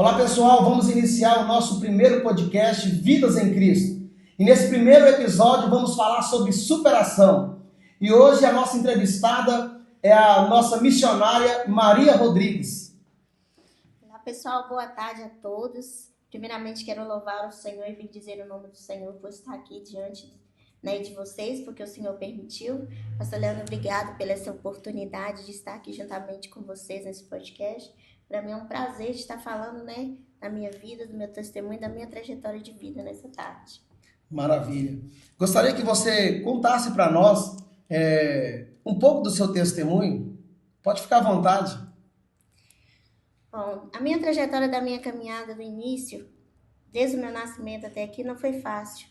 Olá pessoal, vamos iniciar o nosso primeiro podcast Vidas em Cristo. E nesse primeiro episódio vamos falar sobre superação. E hoje a nossa entrevistada é a nossa missionária Maria Rodrigues. Olá pessoal, boa tarde a todos. Primeiramente quero louvar o Senhor e bendizer o nome do Senhor por estar aqui diante de vocês, porque o Senhor permitiu. Pastor Leandro, obrigado pela essa oportunidade de estar aqui juntamente com vocês nesse podcast. Para mim é um prazer de estar falando da minha vida, do meu testemunho, da minha trajetória de vida nessa tarde. Maravilha. Gostaria que você contasse para nós um pouco do seu testemunho. Pode ficar à vontade. Bom, a minha trajetória da minha caminhada do início, desde o meu nascimento até aqui, não foi fácil,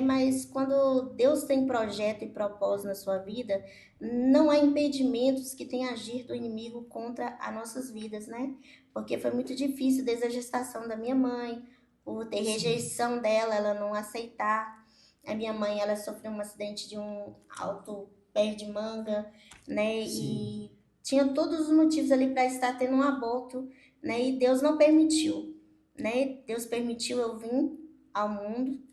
Mas quando Deus tem projeto e propósito na sua vida, não há impedimentos que tenham agir do inimigo contra as nossas vidas, Porque foi muito difícil desde a gestação da minha mãe, por ter rejeição dela, ela não aceitar. A minha mãe, ela sofreu um acidente de um alto pé de manga, E tinha todos os motivos ali para estar tendo um aborto, E Deus não permitiu, Deus permitiu eu vir ao mundo,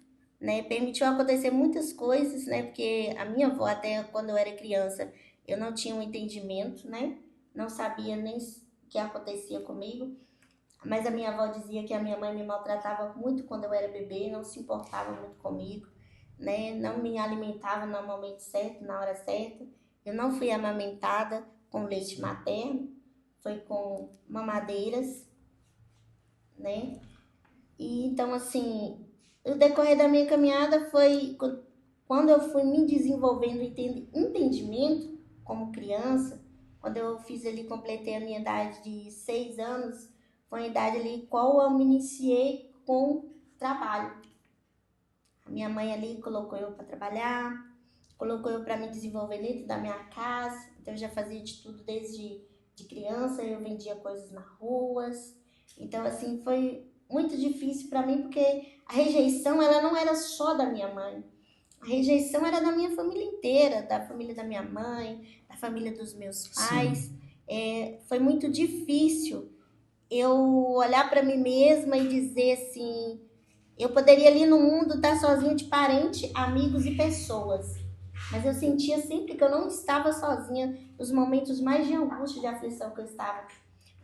Permitiu acontecer muitas coisas, Porque a minha avó, até quando eu era criança, eu não tinha um entendimento, Não sabia nem o que acontecia comigo. Mas a minha avó dizia que a minha mãe me maltratava muito quando eu era bebê, não se importava muito comigo, Não me alimentava no momento certo, na hora certa. Eu não fui amamentada com leite materno, foi com mamadeiras, E então, assim, o decorrer da minha caminhada foi quando eu fui me desenvolvendo entendimento como criança, quando eu completei a minha idade de 6 anos, foi a idade ali qual eu me iniciei com trabalho. A minha mãe ali colocou eu para trabalhar, colocou eu para me desenvolver dentro da minha casa, então eu já fazia de tudo desde de criança, eu vendia coisas nas ruas, então assim, foi muito difícil para mim, porque a rejeição, ela não era só da minha mãe. A rejeição era da minha família inteira, da família da minha mãe, da família dos meus pais. Foi muito difícil eu olhar para mim mesma e dizer assim, eu poderia ali no mundo estar sozinha de parente, amigos e pessoas. Mas eu sentia sempre que eu não estava sozinha nos momentos mais de angústia, de aflição que eu estava.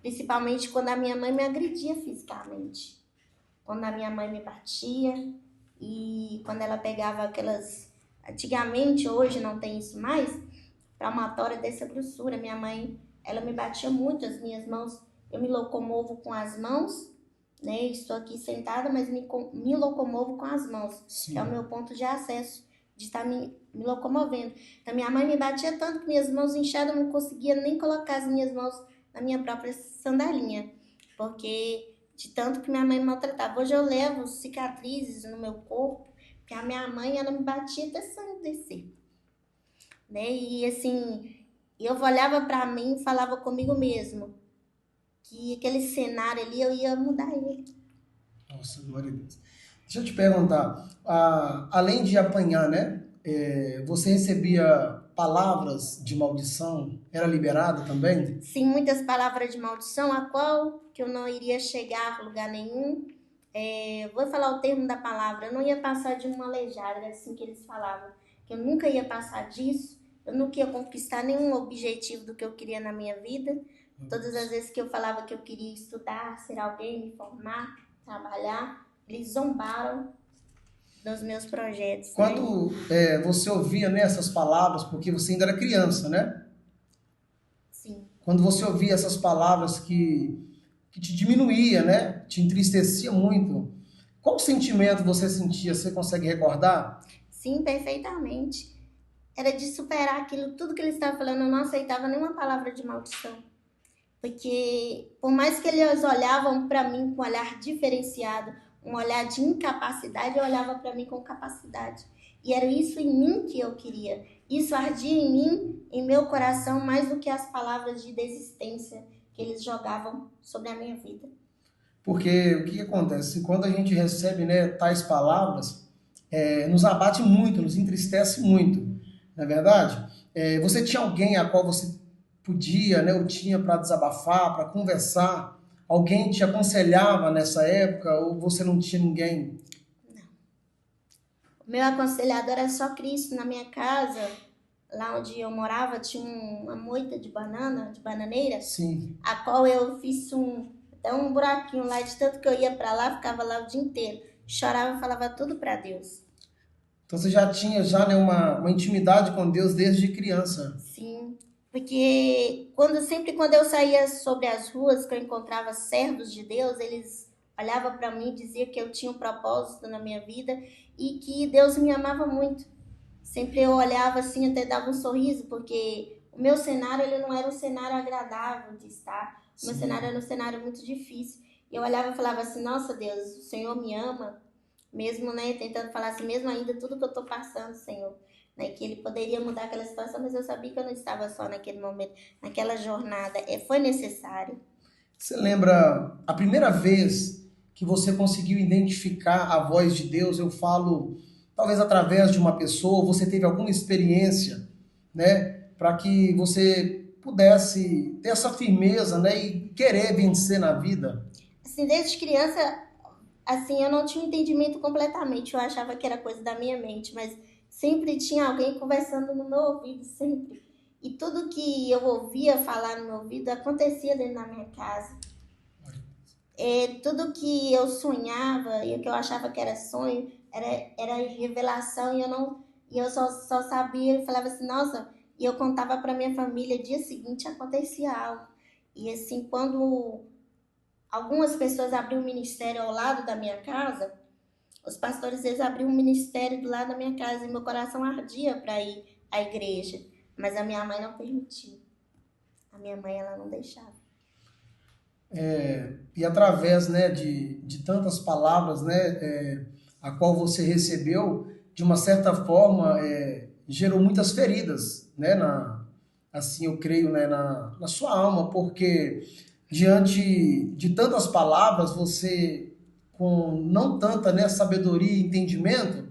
Principalmente quando a minha mãe me agredia fisicamente. Quando a minha mãe me batia e quando ela pegava aquelas... Antigamente, hoje não tem isso mais, palmatória dessa grossura. Minha mãe, ela me batia muito as minhas mãos. Eu me locomovo com as mãos, Estou aqui sentada, mas me locomovo com as mãos. Sim. Que é o meu ponto de acesso, de estar me locomovendo. Então, minha mãe me batia tanto que minhas mãos inchadas, eu não conseguia nem colocar as minhas mãos na minha própria sandalinha. Porque de tanto que minha mãe me maltratava. Hoje eu levo cicatrizes no meu corpo, porque a minha mãe, ela me batia até sangue descer. E assim, eu olhava para mim e falava comigo mesmo que aquele cenário ali eu ia mudar ele. Nossa, glória a Deus. Deixa eu te perguntar, além de apanhar, você recebia palavras de maldição? Era liberada também? Sim, muitas palavras de maldição, a qual que eu não iria chegar a lugar nenhum. Vou falar o termo da palavra, eu não ia passar de uma aleijada, era assim que eles falavam, que eu nunca ia passar disso, eu nunca ia conquistar nenhum objetivo do que eu queria na minha vida. Todas as vezes que eu falava que eu queria estudar, ser alguém, me formar, trabalhar, eles zombaram dos meus projetos. Quando você ouvia essas palavras, porque você ainda era criança, Sim. Quando você ouvia essas palavras que te diminuía, te entristecia muito, qual sentimento você sentia? Você consegue recordar? Sim, perfeitamente. Era de superar aquilo, tudo que eles estavam falando, eu não aceitava nenhuma palavra de maldição. Porque por mais que eles olhavam para mim com um olhar diferenciado, um olhar de incapacidade, eu olhava para mim com capacidade. E era isso em mim que eu queria. Isso ardia em mim, em meu coração, mais do que as palavras de desistência que eles jogavam sobre a minha vida. Porque o que acontece? Quando a gente recebe tais palavras, nos abate muito, nos entristece muito. Não é verdade? Você tinha alguém a qual você podia, ou tinha para desabafar, para conversar alguém te aconselhava nessa época ou você não tinha ninguém? O meu aconselhador era só Cristo. Na minha casa, lá onde eu morava, tinha uma moita de banana, de bananeira, Sim. a qual eu fiz até um buraquinho lá, de tanto que eu ia para lá, ficava lá o dia inteiro. Chorava e falava tudo para Deus. Então você já tinha né, uma intimidade com Deus desde criança. Sim, porque sempre quando eu saía sobre as ruas, que eu encontrava servos de Deus, eles olhavam para mim e diziam que eu tinha um propósito na minha vida e que Deus me amava muito. Sempre eu olhava assim, até dava um sorriso, porque o meu cenário ele não era um cenário agradável de estar. O meu cenário era um cenário muito difícil. E eu olhava e falava assim, nossa Deus, o Senhor me ama, mesmo, né, tentando falar assim, mesmo ainda tudo que eu estou passando, Senhor, né, que Ele poderia mudar aquela situação, mas eu sabia que eu não estava só naquele momento, naquela jornada, foi necessário. Você lembra a primeira vez que você conseguiu identificar a voz de Deus? Eu falo, talvez através de uma pessoa, você teve alguma experiência, né, para que você pudesse ter essa firmeza, né, e querer vencer na vida? Assim, desde criança, assim, eu não tinha um entendimento completamente, eu achava que era coisa da minha mente, mas sempre tinha alguém conversando no meu ouvido, sempre. E tudo que eu ouvia falar no meu ouvido acontecia dentro da minha casa. Tudo que eu sonhava e o que eu achava que era sonho era revelação e eu só sabia e falava assim, nossa, e eu contava para minha família, dia seguinte acontecia algo. E assim, quando algumas pessoas abriam um ministério ao lado da minha casa, os pastores eles abriam um ministério do lado da minha casa e meu coração ardia para ir à igreja, mas a minha mãe não permitiu. A minha mãe ela não deixava. E através, né, de tantas palavras, né, a qual você recebeu, de uma certa forma, gerou muitas feridas, né, assim eu creio, né, na sua alma, porque diante de tantas palavras, você, com não tanta, né, sabedoria e entendimento,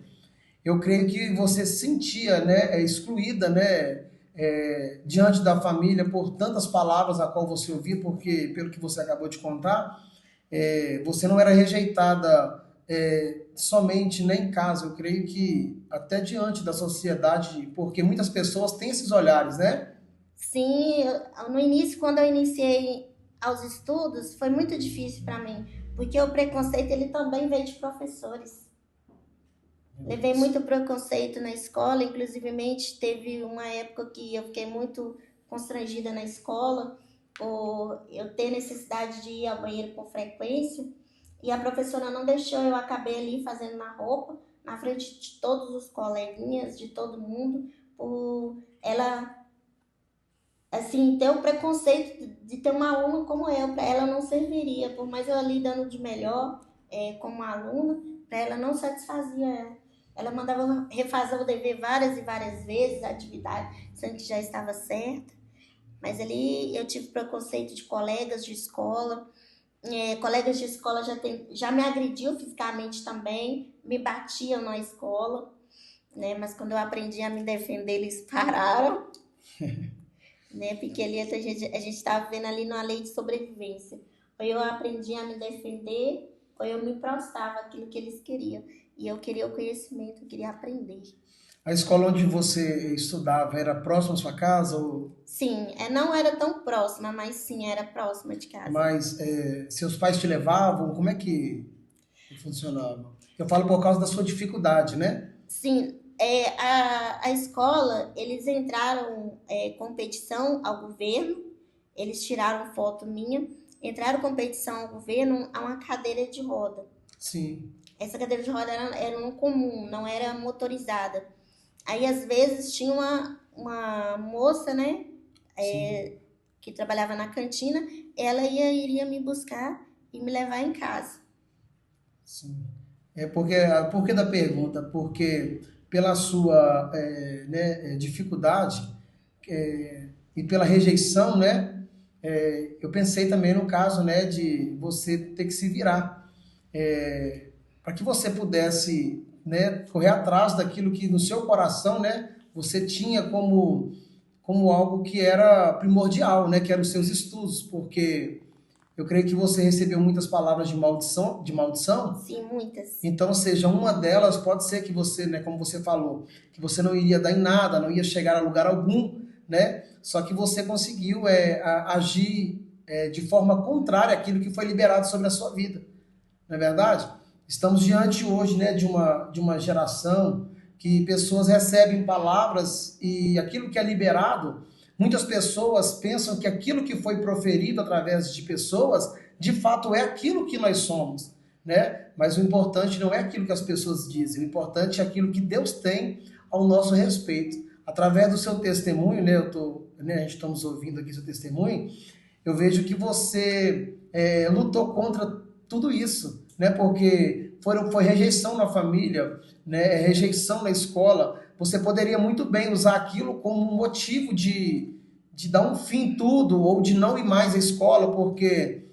eu creio que você se sentia, né, excluída, né, diante da família por tantas palavras a qual você ouvia, porque pelo que você acabou de contar, você não era rejeitada somente nem em casa, eu creio que até diante da sociedade, porque muitas pessoas têm esses olhares, né? Sim, no início, quando eu iniciei aos estudos, foi muito difícil para mim, porque o preconceito ele também veio de professores. Levei muito preconceito na escola, inclusivemente teve uma época que eu fiquei muito constrangida na escola, por eu ter necessidade de ir ao banheiro com frequência, e a professora não deixou, eu acabei ali fazendo uma roupa, na frente de todos os coleguinhas, de todo mundo, por ela, assim, ter o preconceito de ter uma aluna como eu, para ela não serviria, por mais eu ali dando de melhor como aluna, para ela não satisfazia ela. Ela mandava refazer o dever várias e várias vezes, a atividade, sendo que já estava certa. Mas ali eu tive preconceito de colegas de escola. Colegas de escola já me agrediam fisicamente também, me batiam na escola, né? Mas quando eu aprendi a me defender, eles pararam. Né? Porque ali a gente estava vendo ali numa lei de sobrevivência. Ou eu aprendi a me defender, ou eu me prostava aquilo que eles queriam. E eu queria o conhecimento, eu queria aprender. A escola onde você estudava era próxima à sua casa? Ou... Sim, não era tão próxima, mas sim, era próxima de casa. Mas seus pais te levavam? Como é que funcionava? Eu falo por causa da sua dificuldade, né? Sim, a escola, eles entraram competição ao governo, eles tiraram foto minha, entraram competição ao governo a uma cadeira de roda. Sim. Essa cadeira de roda era um comum, não era motorizada. Aí, às vezes, tinha uma moça, né, que trabalhava na cantina, ela iria me buscar e me levar em casa. Sim. Por que da pergunta? Porque pela sua dificuldade e pela rejeição, né, eu pensei também no caso, né, de você ter que se virar. Para que você pudesse, né, correr atrás daquilo que no seu coração, né, você tinha como algo que era primordial, né, que eram os seus estudos, porque eu creio que você recebeu muitas palavras de maldição. Sim, muitas. Então, seja uma delas, pode ser que você, né, como você falou, que você não iria dar em nada, não ia chegar a lugar algum, né? Só que você conseguiu agir de forma contrária àquilo que foi liberado sobre a sua vida, não é verdade? Estamos diante hoje, né, de uma geração que pessoas recebem palavras e aquilo que é liberado, muitas pessoas pensam que aquilo que foi proferido através de pessoas, de fato é aquilo que nós somos, né? Mas o importante não é aquilo que as pessoas dizem, o importante é aquilo que Deus tem ao nosso respeito. Através do seu testemunho, né, a gente estamos ouvindo aqui seu testemunho, eu vejo que você lutou contra tudo isso, né? Porque foi rejeição na família, né? Rejeição na escola. Você poderia muito bem usar aquilo como um motivo de dar um fim em tudo, ou de não ir mais à escola, porque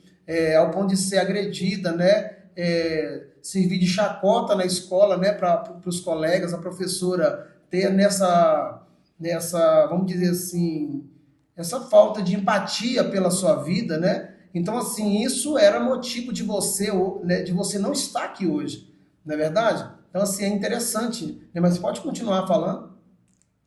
ao ponto de ser agredida, né? Servir de chacota na escola, né? Para os colegas, a professora ter nessa, vamos dizer assim, essa falta de empatia pela sua vida, né? Então, assim, isso era motivo de você, né, de você não estar aqui hoje, não é verdade? Então, assim, é interessante, né? Mas você pode continuar falando?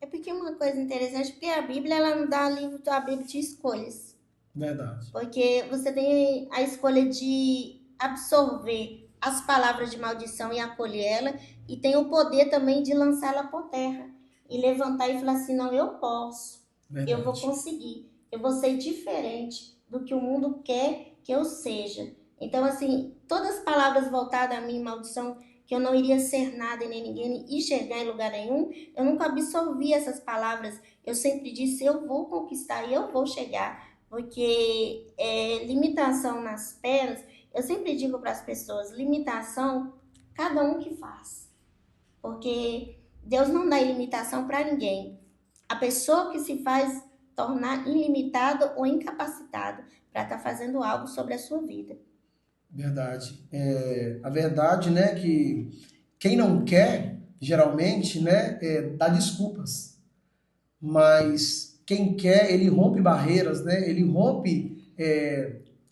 É porque uma coisa interessante, porque a Bíblia, ela não dá livro da Bíblia de escolhas. Verdade. Porque você tem a escolha de absorver as palavras de maldição e acolher ela, e tem o poder também de lançá-la por terra e levantar e falar assim: não, eu posso, Verdade. eu vou conseguir, eu vou ser diferente do que o mundo quer que eu seja. Então, assim, todas as palavras voltadas a mim, maldição, que eu não iria ser nada e nem ninguém e chegar em lugar nenhum, eu nunca absorvi essas palavras. Eu sempre disse: eu vou conquistar e eu vou chegar. Porque limitação nas pernas, eu sempre digo para as pessoas: limitação, cada um que faz. Porque Deus não dá ilimitação para ninguém. A pessoa que se faz tornar ilimitado ou incapacitado para estar fazendo algo sobre a sua vida. Verdade. A verdade, né, que quem não quer, geralmente, né, dá desculpas. Mas quem quer, ele rompe barreiras, né? Ele rompe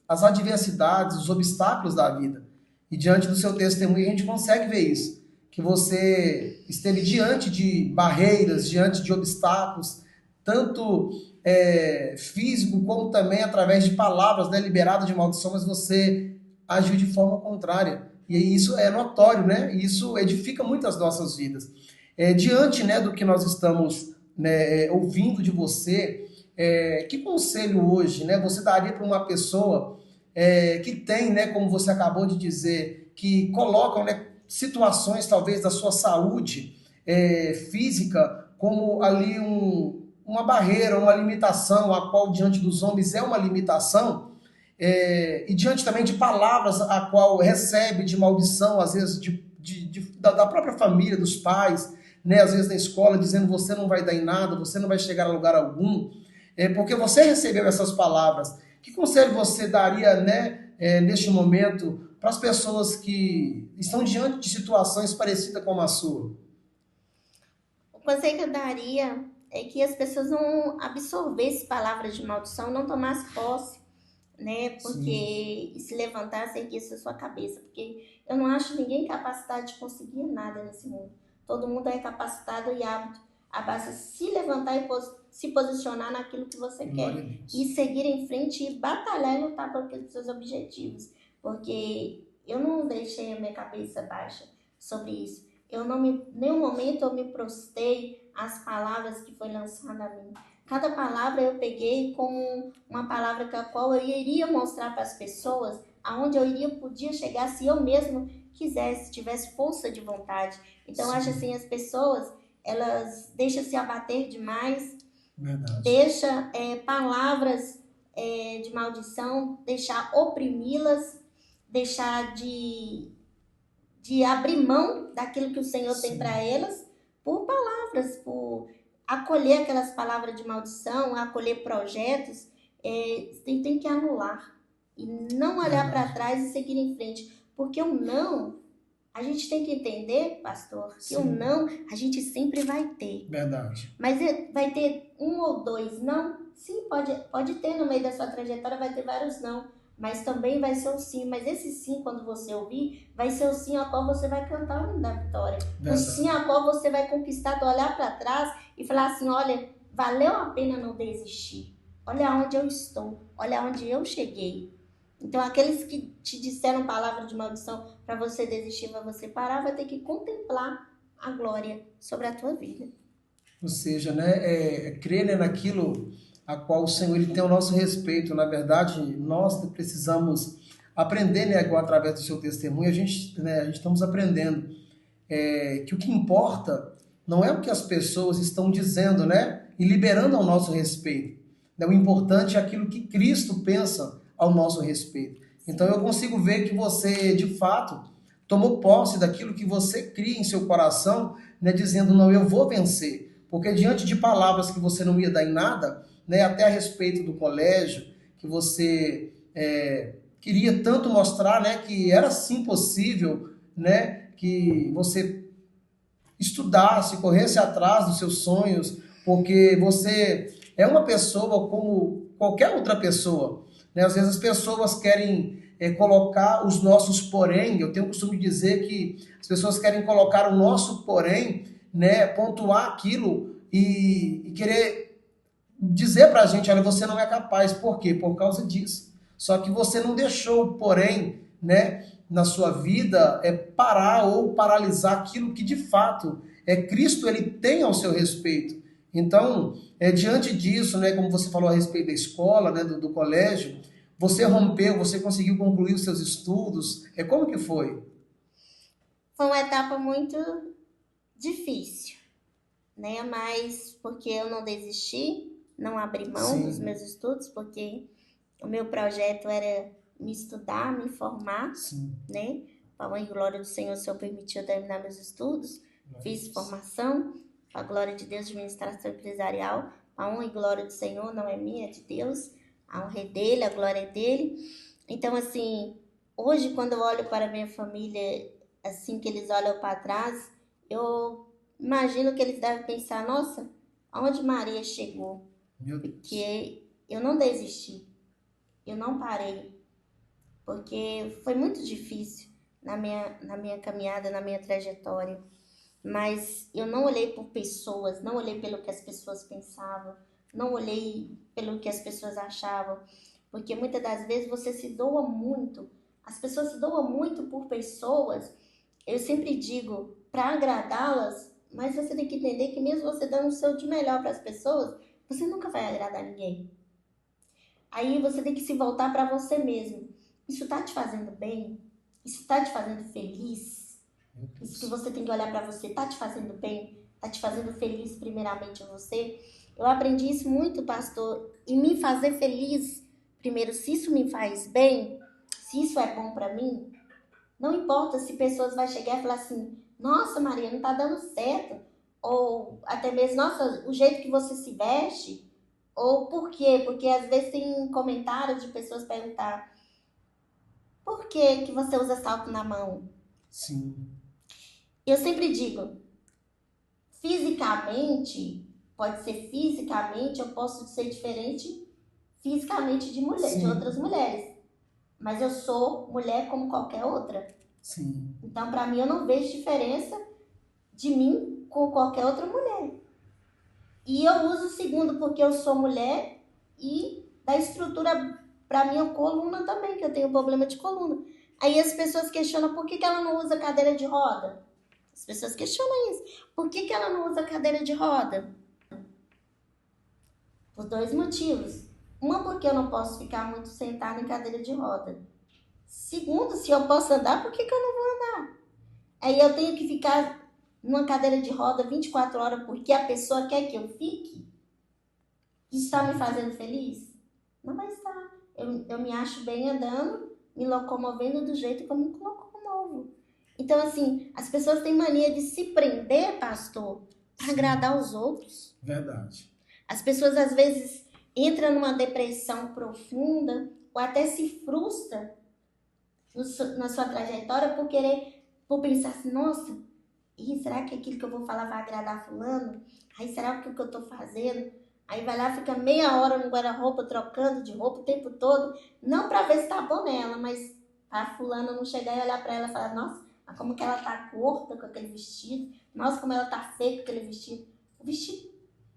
as adversidades, os obstáculos da vida. E diante do seu testemunho a gente consegue ver isso. Que você esteve diante de barreiras, diante de obstáculos, tanto físico como também através de palavras, né, liberadas de maldição, mas você agiu de forma contrária. E isso é notório, né? E isso edifica muito as nossas vidas. Diante, né, do que nós estamos, né, ouvindo de você, que conselho hoje, né, você daria para uma pessoa que tem, né, como você acabou de dizer, que colocam, né, situações talvez da sua saúde física como ali uma barreira, uma limitação, a qual diante dos homens é uma limitação, e diante também de palavras a qual recebe de maldição, às vezes da própria família, dos pais, né, às vezes na escola, dizendo: você não vai dar em nada, você não vai chegar a lugar algum, porque você recebeu essas palavras. Que conselho você daria, né, neste momento para as pessoas que estão diante de situações parecidas com a sua? O conselho que eu daria é que as pessoas não absorvessem palavras de maldição, não tomassem posse, né? Porque se levantassem e erguessem a sua cabeça. Porque eu não acho ninguém capacitado de conseguir nada nesse mundo. Todo mundo é capacitado e apto a basta se levantar e se posicionar naquilo que você quer. E seguir em frente e batalhar e lutar por aqueles seus objetivos. Porque eu não deixei a minha cabeça baixa sobre isso. Nenhum momento eu me prostei às palavras que foi lançada a mim. Cada palavra eu peguei como uma palavra com a qual eu iria mostrar para as pessoas aonde eu podia chegar se eu mesmo quisesse, tivesse força de vontade. Então, acho assim, as pessoas, elas deixam se abater demais, deixa palavras de maldição, deixar oprimi-las, deixar de abrir mão daquilo que o Senhor tem para elas, por palavras, por acolher aquelas palavras de maldição, acolher projetos, tem que anular e não olhar para trás e seguir em frente, porque o não, a gente tem que entender, pastor, que o não a gente sempre vai ter. Verdade. Mas vai ter um ou dois não? Sim, pode ter no meio da sua trajetória, vai ter vários não, mas também vai ser o sim. Mas esse sim, quando você ouvir, vai ser o sim a qual você vai cantar o hino da vitória. O sim a qual você vai conquistar, olhar para trás e falar assim, olha, valeu a pena não desistir. Olha onde eu estou, olha onde eu cheguei. Então, aqueles que te disseram palavra de maldição para você desistir, para você parar, vai ter que contemplar a glória sobre a tua vida. Ou seja, né, crer, né, naquilo a qual o Senhor ele tem o nosso respeito. Na verdade, nós precisamos aprender, né, igual através do seu testemunho, a gente estamos aprendendo que o que importa não é o que as pessoas estão dizendo, né, e liberando ao nosso respeito. O importante é aquilo que Cristo pensa ao nosso respeito. Então eu consigo ver que você, de fato, tomou posse daquilo que você cria em seu coração, né, dizendo, não, eu vou vencer. Porque diante de palavras que você não ia dar em nada, né, até a respeito do colégio, que você queria tanto mostrar, né, que era sim possível, né, que você estudasse, corresse atrás dos seus sonhos, porque você é uma pessoa como qualquer outra pessoa, né? Às vezes as pessoas querem colocar os nossos porém, eu tenho o costume de dizer que as pessoas querem colocar o nosso porém, né, pontuar aquilo e querer dizer pra gente, olha, você não é capaz. Por quê? Por causa disso. Só que você não deixou o porém, né, na sua vida parar ou paralisar aquilo que de fato Cristo ele tem ao seu respeito. Então, diante disso, né, como você falou a respeito da escola, né, do colégio, você rompeu, você conseguiu concluir os seus estudos. Como que foi? Foi uma etapa muito difícil, né? Mas porque eu não desisti, não abri mão dos meus estudos, porque o meu projeto era me estudar, me formar, né? Para a honra e glória do Senhor, o Senhor permitiu terminar meus estudos. Fiz formação, para a glória de Deus, de administração empresarial. A honra e glória do Senhor não é minha, é de Deus. A honra é dele, a glória é dele. Então, assim, hoje, quando eu olho para a minha família, assim que eles olham para trás, eu imagino que eles devem pensar, nossa, aonde Maria chegou? Porque eu não desisti, eu não parei, porque foi muito difícil na minha caminhada, na minha trajetória. Mas eu não olhei por pessoas, não olhei pelo que as pessoas pensavam, não olhei pelo que as pessoas achavam, porque muitas das vezes você se doa muito, as pessoas se doam muito por pessoas, eu sempre digo, para agradá-las, mas você tem que entender que mesmo você dando o seu de melhor para as pessoas, você nunca vai agradar ninguém. Aí você tem que se voltar para você mesmo. Isso está te fazendo bem? Isso está te fazendo feliz? Isso que você tem que olhar para você, tá te fazendo bem? Tá te fazendo feliz primeiramente você? Eu aprendi isso muito, pastor, e me fazer feliz. Primeiro, se isso me faz bem, se isso é bom para mim, não importa se pessoas vão chegar e falar assim, nossa Maria, não tá dando certo. Ou até mesmo, nossa, o jeito que você se veste. Ou por quê? Porque às vezes tem comentários de pessoas perguntar, por que você usa salto na mão? Sim. Eu sempre digo, fisicamente, pode ser fisicamente, eu posso ser diferente fisicamente de mulher, de outras mulheres. Mas eu sou mulher como qualquer outra. Sim. Então, para mim, eu não vejo diferença de mim com qualquer outra mulher. E eu uso o segundo porque eu sou mulher e da estrutura, para minha coluna também, que eu tenho problema de coluna. Aí as pessoas questionam por que ela não usa cadeira de roda. As pessoas questionam isso. Por que ela não usa cadeira de roda? Por dois motivos. Uma, porque eu não posso ficar muito sentada em cadeira de roda. Segundo, se eu posso andar, por que eu não vou andar? Aí eu tenho que ficar numa cadeira de roda 24 horas porque a pessoa quer que eu fique? Está me fazendo feliz? Não vai estar. Eu me acho bem andando, me locomovendo do jeito que eu me locomovo. Então, assim, as pessoas têm mania de se prender, pastor, para agradar os outros. Verdade. As pessoas, às vezes, entram numa depressão profunda ou até se frustram na sua trajetória por pensar assim, nossa, será que aquilo que eu vou falar vai agradar fulano? Aí, será que o que eu estou fazendo Aí vai lá, fica meia hora no guarda-roupa, trocando de roupa o tempo todo. Não pra ver se tá bom nela, mas a fulana não chegar e olhar pra ela e falar, nossa, mas como que ela tá curta com aquele vestido. Nossa, como ela tá feia com aquele vestido. O vestido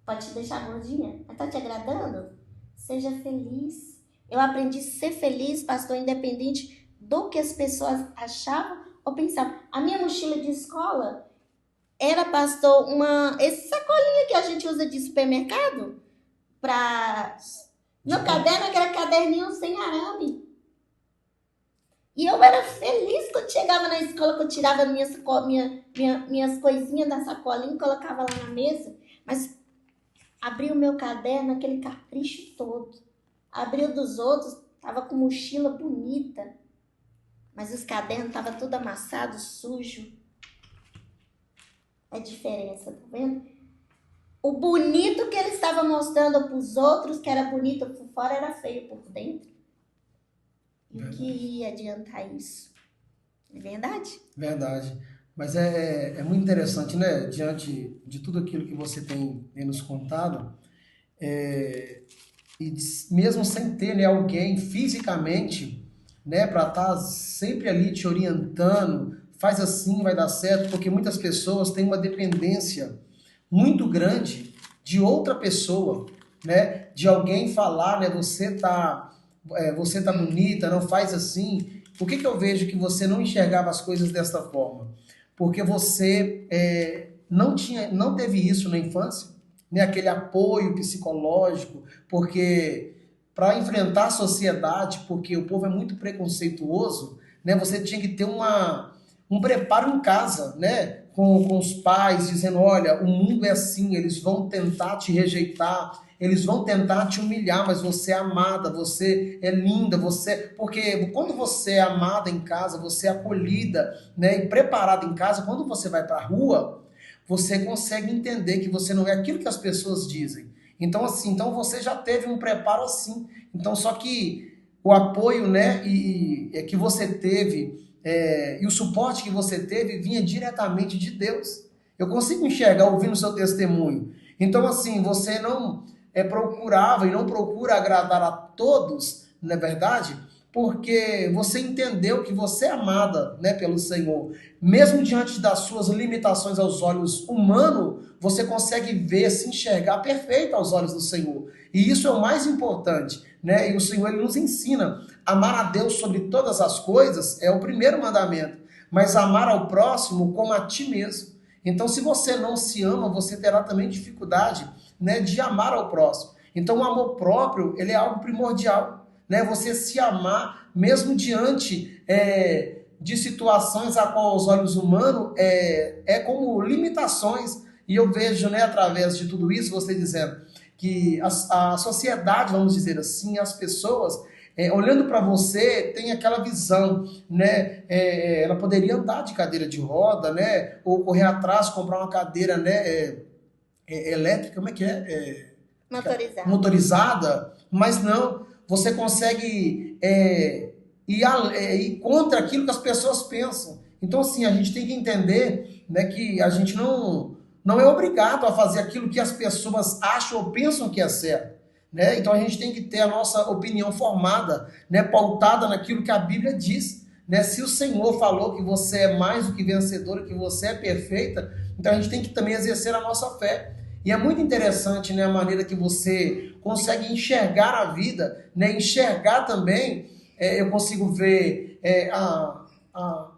pode te deixar gordinha, mas tá te agradando? Seja feliz. Eu aprendi a ser feliz, pastor, independente do que as pessoas achavam ou pensavam. A minha mochila de escola era, pastor, esse sacolinha que a gente usa de supermercado para... Meu caderno era aquele caderninho sem arame. E eu era feliz quando chegava na escola, que eu tirava minhas coisinhas da sacolinha e colocava lá na mesa. Mas abri o meu caderno, aquele capricho todo. Abri o dos outros, tava com mochila bonita. Mas os cadernos estavam tudo amassado, sujo. A diferença, tá vendo? O bonito que ele estava mostrando para os outros, que era bonito por fora, era feio por dentro. E o que ia adiantar isso? É verdade? Verdade. Mas é muito interessante, né? Diante de tudo aquilo que você tem nos contado, e mesmo sem ter, né, alguém fisicamente, né, para estar sempre ali te orientando, faz assim, vai dar certo, porque muitas pessoas têm uma dependência muito grande de outra pessoa, né, de alguém falar, né, você tá bonita, não faz assim. Por que eu vejo que você não enxergava as coisas desta forma? Porque você não teve isso na infância, né, aquele apoio psicológico, porque para enfrentar a sociedade, porque o povo é muito preconceituoso, né, você tinha que ter um preparo em casa, né, com os pais, dizendo, olha, o mundo é assim, eles vão tentar te rejeitar, eles vão tentar te humilhar, mas você é amada, você é linda, porque quando você é amada em casa, você é acolhida, né, e preparada em casa, quando você vai para a rua, você consegue entender que você não é aquilo que as pessoas dizem. Então, assim, você já teve um preparo assim. Então, só que o apoio, né, que você teve, e o suporte que você teve vinha diretamente de Deus. Eu consigo enxergar ouvindo o seu testemunho. Então, assim, você não procurava e não procura agradar a todos, não é verdade? Porque você entendeu que você é amada, né, pelo Senhor. Mesmo diante das suas limitações aos olhos humanos, você consegue ver, se enxergar perfeito aos olhos do Senhor. E isso é o mais importante, né? E o Senhor, ele nos ensina a amar a Deus sobre todas as coisas, é o primeiro mandamento, mas amar ao próximo como a ti mesmo. Então, se você não se ama, você terá também dificuldade, né, de amar ao próximo. Então, o amor próprio, ele é algo primordial, né? Você se amar, mesmo diante de situações a qual os olhos humanos como limitações. E eu vejo, né, através de tudo isso, você dizendo que a sociedade, vamos dizer assim, as pessoas, olhando para você, tem aquela visão, né? Ela poderia andar de cadeira de roda, né? Ou correr atrás, comprar uma cadeira, né? Elétrica, como é que é? Motorizada, mas não. Você consegue ir contra aquilo que as pessoas pensam. Então, assim, a gente tem que entender, né, que a gente não é obrigado a fazer aquilo que as pessoas acham ou pensam que é certo, né? Então, a gente tem que ter a nossa opinião formada, né, pautada naquilo que a Bíblia diz, né? Se o Senhor falou que você é mais do que vencedora, que você é perfeita, então a gente tem que também exercer a nossa fé. E é muito interessante, né, a maneira que você consegue enxergar a vida, né, enxergar também, eu consigo ver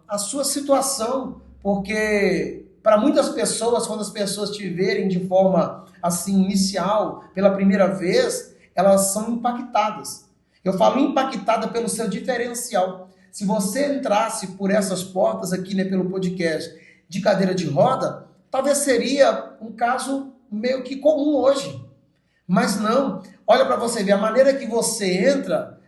a sua situação, porque para muitas pessoas, quando as pessoas te verem de forma assim inicial, pela primeira vez, elas são impactadas. Eu falo impactada pelo seu diferencial. Se você entrasse por essas portas aqui, né, pelo podcast de cadeira de roda, talvez seria um caso meio que comum hoje. Mas não, olha para você ver, a maneira que você entra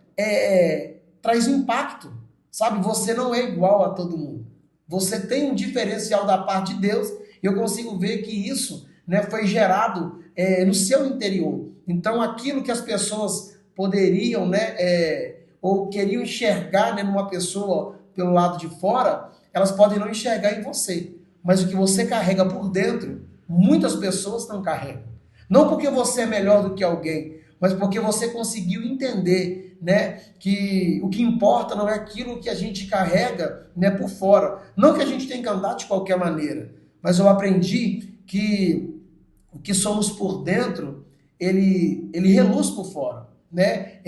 traz impacto, sabe? Você não é igual a todo mundo. Você tem um diferencial da parte de Deus, e eu consigo ver que isso, né, foi gerado no seu interior. Então, aquilo que as pessoas poderiam, né, ou queriam enxergar, né, numa pessoa pelo lado de fora, elas podem não enxergar em você. Mas o que você carrega por dentro, muitas pessoas não carregam. Não porque você é melhor do que alguém, mas porque você conseguiu entender, né, que o que importa não é aquilo que a gente carrega, né, por fora. Não que a gente tenha que andar de qualquer maneira, mas eu aprendi que o que somos por dentro, ele reluz por fora, né?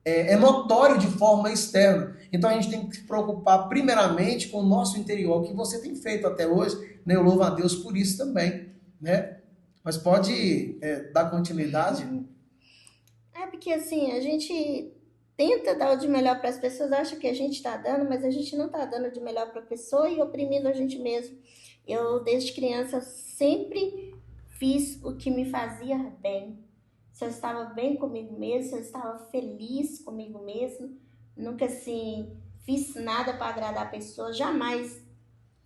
É notório de forma externa. Então a gente tem que se preocupar primeiramente com o nosso interior, o que você tem feito até hoje, né? Eu louvo a Deus por isso também, né? Mas pode dar continuidade? Porque assim, a gente tenta dar o de melhor para as pessoas, acha que a gente está dando, mas a gente não está dando de melhor para a pessoa e oprimindo a gente mesmo. Eu, desde criança, sempre fiz o que me fazia bem. Se eu estava bem comigo mesmo, se eu estava feliz comigo mesmo, nunca assim fiz nada para agradar a pessoa, jamais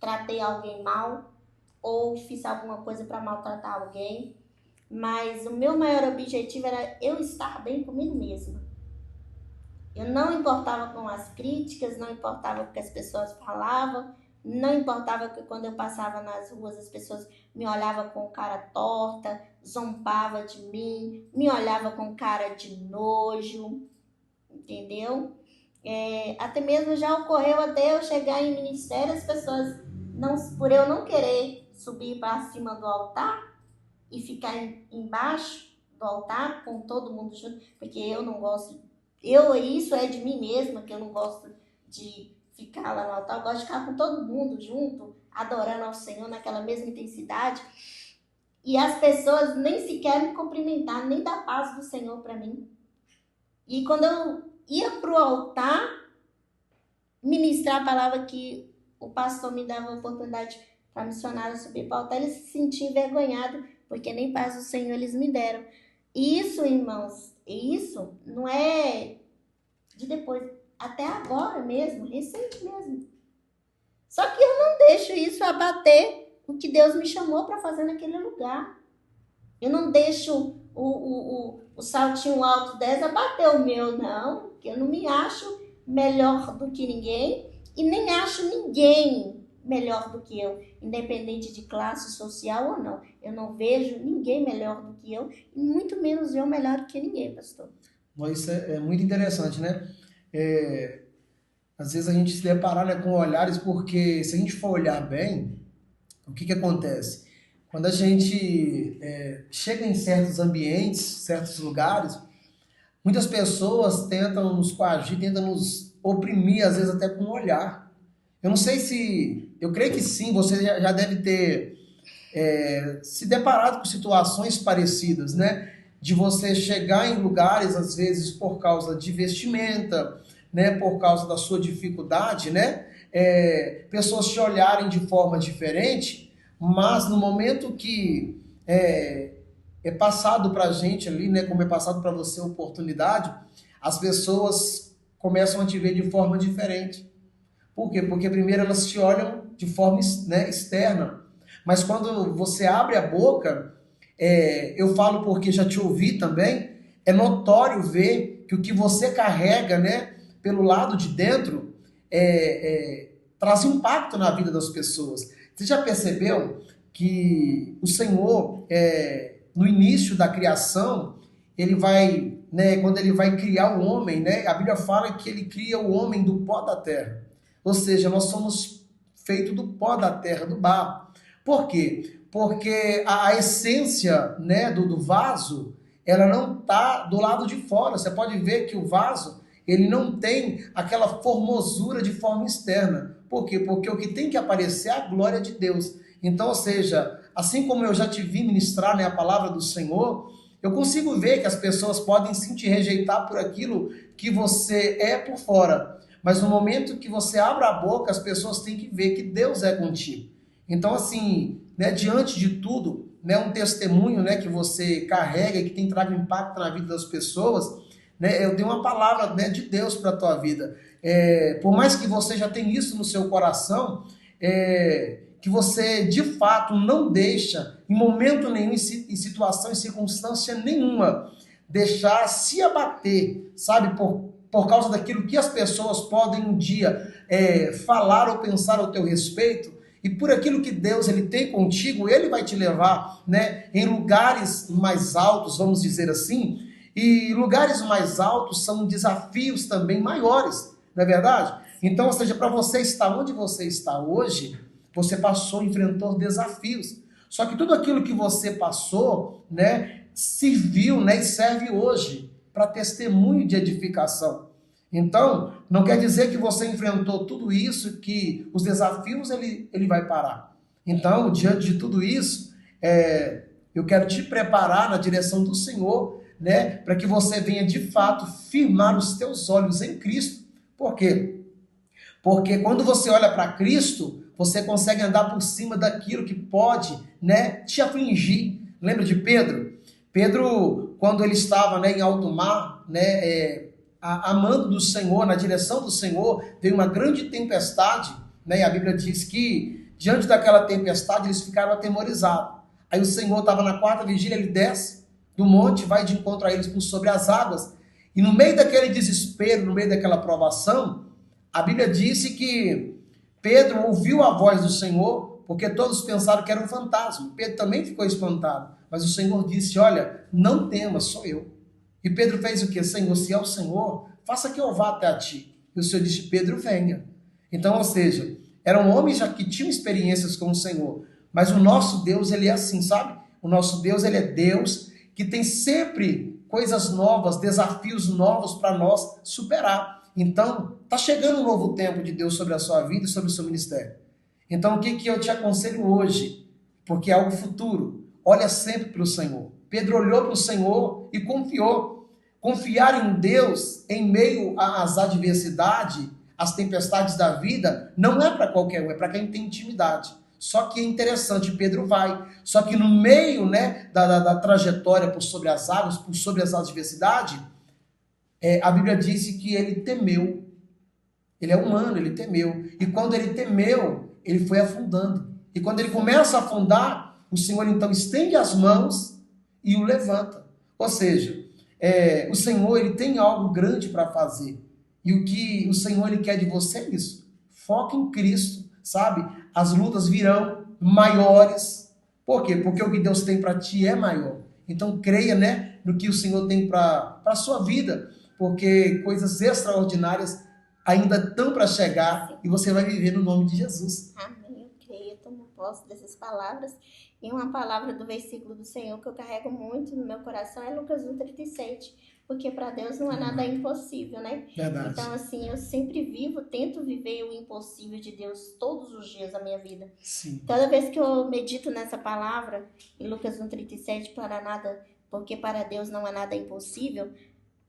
tratei alguém mal ou fiz alguma coisa para maltratar alguém. Mas o meu maior objetivo era eu estar bem comigo mesma. Eu não importava com as críticas, não importava com o que as pessoas falavam, não importava que quando eu passava nas ruas as pessoas me olhavam com cara torta, zombavam de mim, me olhavam com cara de nojo, entendeu? Até mesmo já ocorreu até eu chegar em ministério, as pessoas, por eu não querer subir para cima do altar, e ficar embaixo do altar com todo mundo junto, porque eu não gosto, isso é de mim mesma, que eu não gosto de ficar lá no altar, eu gosto de ficar com todo mundo junto, adorando ao Senhor naquela mesma intensidade, e as pessoas nem sequer me cumprimentar, nem dar paz do Senhor para mim. E quando eu ia pro altar, ministrar a palavra que o pastor me dava a oportunidade para missionário subir para o altar, eles se sentiam envergonhados, porque nem paz do Senhor eles me deram. Isso, irmãos, isso não é de depois, até agora mesmo, recente mesmo. Só que eu não deixo isso abater o que Deus me chamou para fazer naquele lugar. Eu não deixo o saltinho alto 10 abater o meu, não, porque eu não me acho melhor do que ninguém e nem acho ninguém melhor do que eu, independente de classe social ou não. Eu não vejo ninguém melhor do que eu, e muito menos eu melhor do que ninguém, pastor. Isso é muito interessante, né? Às vezes a gente se deparar, né, com olhares, porque se a gente for olhar bem, o que acontece? Quando a gente chega em certos ambientes, certos lugares, muitas pessoas tentam nos coagir, tentam nos oprimir, às vezes até com um olhar. Eu não sei se... Eu creio que sim, você já deve ter se deparado com situações parecidas, né? De você chegar em lugares, às vezes, por causa de vestimenta, né? Por causa da sua dificuldade, né? Pessoas te olharem de forma diferente, mas no momento que é passado para a gente ali, né? Como é passado para você a oportunidade, as pessoas começam a te ver de forma diferente. Por quê? Porque primeiro elas te olham de forma, né, externa. Mas quando você abre a boca, eu falo porque já te ouvi também, é notório ver que o que você carrega, né, pelo lado de dentro traz impacto na vida das pessoas. Você já percebeu que o Senhor, no início da criação, ele vai, né, quando ele vai criar o homem, né, a Bíblia fala que ele cria o homem do pó da terra. Ou seja, nós somos feitos do pó da terra, do barro. Por quê? Porque a essência, né, do vaso, ela não está do lado de fora. Você pode ver que o vaso, ele não tem aquela formosura de forma externa. Por quê? Porque o que tem que aparecer é a glória de Deus. Então, ou seja, assim como eu já te vi ministrar, né, a palavra do Senhor, eu consigo ver que as pessoas podem sim te rejeitar por aquilo que você é por fora. Mas no momento que você abre a boca, as pessoas têm que ver que Deus é contigo. Então, assim, né, diante de tudo, né, um testemunho, né, que você carrega e que tem trago impacto na vida das pessoas, né, eu tenho uma palavra, né, de Deus para a tua vida. Por mais que você já tenha isso no seu coração, que você, de fato, não deixa, em momento nenhum, em situação, em circunstância nenhuma, deixar se abater, sabe, por causa daquilo que as pessoas podem um dia falar ou pensar ao teu respeito. E por aquilo que Deus ele tem contigo, ele vai te levar, né, em lugares mais altos, vamos dizer assim. E lugares mais altos são desafios também maiores, não é verdade? Então, ou seja, para você estar onde você está hoje, você passou, enfrentou desafios. Só que tudo aquilo que você passou, né, serviu, né, e serve hoje para testemunho de edificação. Então, não quer dizer que você enfrentou tudo isso, que os desafios ele vai parar. Então, diante de tudo isso, eu quero te preparar na direção do Senhor, né, para que você venha de fato firmar os teus olhos em Cristo. Por quê? Porque quando você olha para Cristo, você consegue andar por cima daquilo que pode, né, te afligir. Lembra de Pedro? Pedro, quando ele estava, né, em alto mar, né, amando do Senhor, na direção do Senhor, veio uma grande tempestade, né, e a Bíblia diz que diante daquela tempestade eles ficaram atemorizados. Aí o Senhor estava na quarta vigília, ele desce do monte, vai de encontro a eles por sobre as águas, e no meio daquele desespero, no meio daquela provação, a Bíblia disse que Pedro ouviu a voz do Senhor, porque todos pensaram que era um fantasma. Pedro também ficou espantado, mas o Senhor disse, olha, não temas, sou eu. E Pedro fez o quê? Senhor, se é o Senhor, faça que eu vá até a ti. E o Senhor disse, Pedro, venha. Então, ou seja, eram homens já que tinham experiências com o Senhor, mas o nosso Deus, ele é assim, sabe? O nosso Deus, ele é Deus que tem sempre coisas novas, desafios novos para nós superar. Então, está chegando um novo tempo de Deus sobre a sua vida e sobre o seu ministério. Então, o que eu te aconselho hoje? Porque é algo futuro. Olha sempre para o Senhor. Pedro olhou para o Senhor e confiou. Confiar em Deus em meio às adversidades, às tempestades da vida, não é para qualquer um, é para quem tem intimidade. Só que é interessante, Pedro vai. Só que no meio, né, da trajetória por sobre as águas, por sobre as adversidades, a Bíblia diz que ele temeu. Ele é humano, ele temeu. E quando ele temeu, ele foi afundando. E quando ele começa a afundar, o Senhor então estende as mãos e o levanta. Ou seja, o Senhor ele tem algo grande para fazer. E o que o Senhor ele quer de você é isso. Foca em Cristo, sabe? As lutas virão maiores. Por quê? Porque o que Deus tem para ti é maior. Então creia, né, no que o Senhor tem para a sua vida. Porque coisas extraordinárias ainda estão para chegar e você vai viver no nome de Jesus. Amém, eu creio, eu tomo posse dessas palavras. E uma palavra do versículo do Senhor que eu carrego muito no meu coração é Lucas 1,37. Porque para Deus não há nada impossível, né? Verdade. Então, assim, eu sempre tento viver o impossível de Deus todos os dias da minha vida. Sim. Toda vez que eu medito nessa palavra, em Lucas 1,37, porque para Deus não há nada impossível,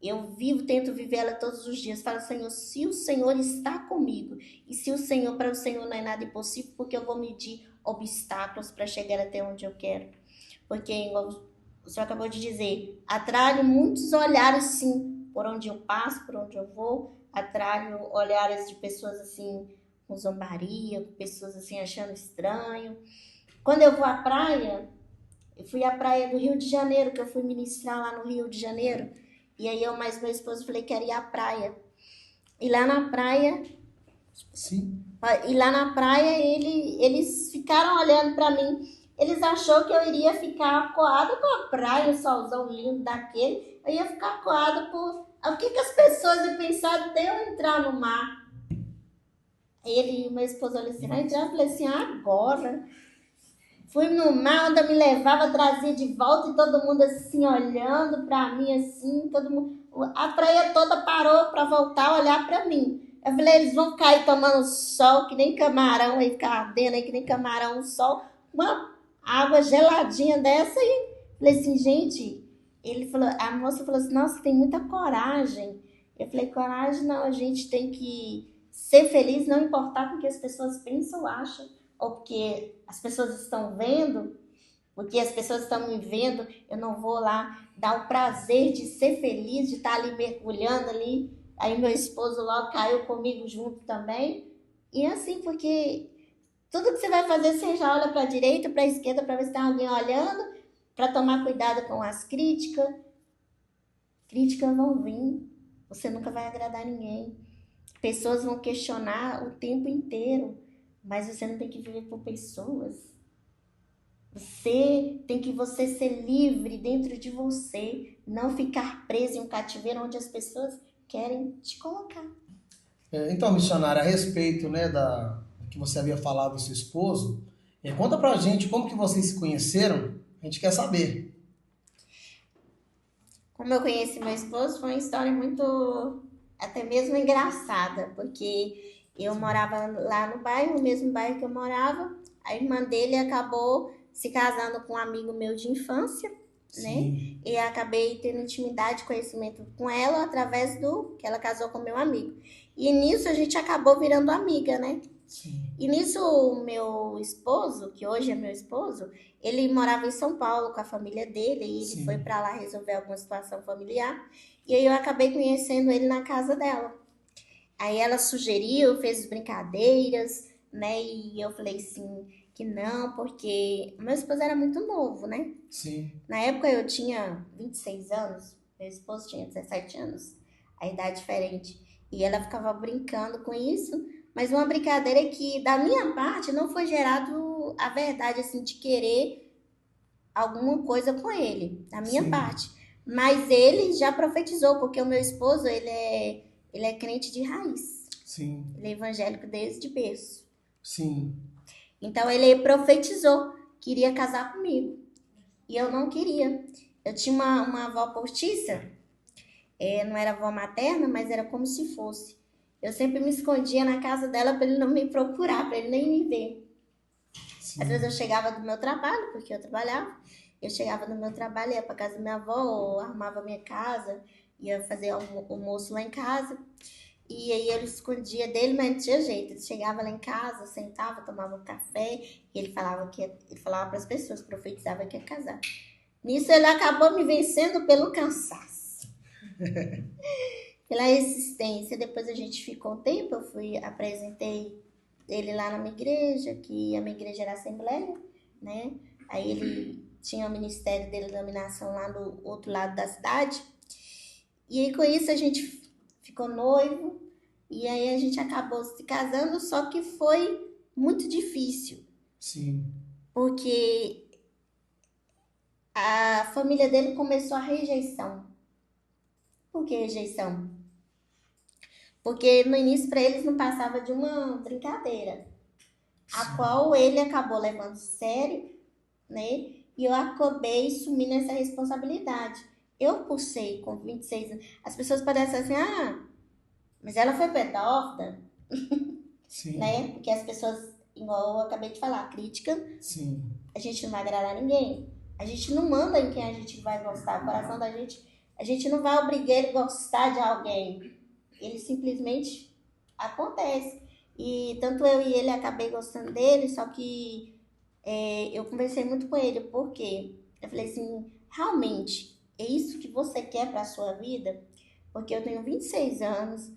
eu tento viver ela todos os dias. Falo, Senhor, se o Senhor está comigo, e se para o Senhor não é nada impossível, porque eu vou medir obstáculos para chegar até onde eu quero. Porque, igual o Senhor acabou de dizer, atraio muitos olhares, sim, por onde eu passo, por onde eu vou, atraio olhares de pessoas, assim, com zombaria, com pessoas, assim, achando estranho. Quando eu vou à praia, eu fui à praia do Rio de Janeiro, que eu fui ministrar lá no Rio de Janeiro, e aí eu mais meu esposo falei que queria ir à praia. E lá na praia, sim, eles ficaram olhando para mim. Eles acharam que eu iria ficar acuada com a praia, o solzão lindo daquele. Eu ia ficar acuada por... O que as pessoas iam pensar de eu entrar no mar? Ele e meu esposo olharam assim, eu falei assim, agora... Fui no mar, onde me levava, trazia de volta e todo mundo assim, olhando pra mim assim, todo mundo... A praia toda parou pra voltar a olhar pra mim. Eu falei, eles vão cair tomando sol, que nem camarão, aí ficar ardendo aí, que nem camarão no sol. Uma água geladinha dessa e... Falei assim, gente... A moça falou assim, nossa, tem muita coragem. Eu falei, coragem não, a gente tem que ser feliz, não importar com o que as pessoas pensam ou acham. Ou porque as pessoas estão vendo, porque as pessoas estão me vendo, eu não vou lá dar o prazer de ser feliz, de estar ali mergulhando ali. Aí meu esposo logo caiu comigo junto também. E assim, porque tudo que você vai fazer, você já olha para a direita, para a esquerda, para ver se tem alguém olhando, para tomar cuidado com as críticas. Críticas vão vir, você nunca vai agradar ninguém. Pessoas vão questionar o tempo inteiro. Mas você não tem que viver por pessoas. Você tem que você ser livre dentro de você, não ficar preso em um cativeiro onde as pessoas querem te colocar. Então, missionária, a respeito, né, da que você havia falado do seu esposo, conta pra gente como que vocês se conheceram, a gente quer saber. Como eu conheci meu esposo, foi uma história muito, até mesmo engraçada, porque eu morava lá no bairro, no mesmo bairro que eu morava, a irmã dele acabou se casando com um amigo meu de infância, né? Sim, E acabei tendo intimidade, conhecimento com ela através do que ela casou com meu amigo. E nisso a gente acabou virando amiga, né? sim, E nisso o meu esposo, que hoje é meu esposo, ele morava em São Paulo com a família dele e ele foi sim, pra lá resolver alguma situação familiar. E aí eu acabei conhecendo ele na casa dela. Aí ela sugeriu, fez brincadeiras, né? E eu falei assim que não, porque meu esposo era muito novo, né? sim, Na época eu tinha 26 anos, meu esposo tinha 17 anos, a idade diferente. E ela ficava brincando com isso, mas uma brincadeira que da minha parte não foi gerado a verdade assim de querer alguma coisa com ele, da minha sim, parte. Mas ele já profetizou, porque o meu esposo, ele é crente de raiz. sim, Ele é evangélico desde berço. sim, Então ele profetizou que iria casar comigo. E eu não queria. Eu tinha uma avó postiça, não era avó materna, mas era como se fosse. Eu sempre me escondia na casa dela para ele não me procurar, para ele nem me ver. Às vezes sim, eu chegava do meu trabalho, porque eu trabalhava, eu chegava do meu trabalho, ia para casa da minha avó, ou arrumava minha casa, ia fazer almoço lá em casa. E aí eu escondia dele, mas não tinha jeito. Ele chegava lá em casa, sentava, tomava um café, e ele falava para as pessoas, profetizava que ia casar. Nisso ele acabou me vencendo pelo cansaço, pela resistência. Depois a gente ficou um tempo, apresentei ele lá na minha igreja, que a minha igreja era assembleia, né? Aí ele tinha o ministério dele de iluminação lá do outro lado da cidade. E aí com isso a gente ficou noivo, e aí a gente acabou se casando, só que foi muito difícil, sim, porque a família dele começou a rejeição. Por que rejeição? Porque no início para eles não passava de uma brincadeira, a sim, qual ele acabou levando sério, né? E eu acabei assumindo essa responsabilidade. Eu, por ser com 26 anos, as pessoas parecem assim, mas ela foi pedófila, sim, né? Porque as pessoas, igual eu acabei de falar, crítica, sim, a gente não vai agradar ninguém. A gente não manda em quem a gente vai gostar. O coração da gente, a gente não vai obrigar ele a gostar de alguém. Ele simplesmente acontece. E tanto eu e ele acabei gostando dele, só que eu conversei muito com ele, porque eu falei assim, realmente, é isso que você quer para a sua vida? Porque eu tenho 26 anos,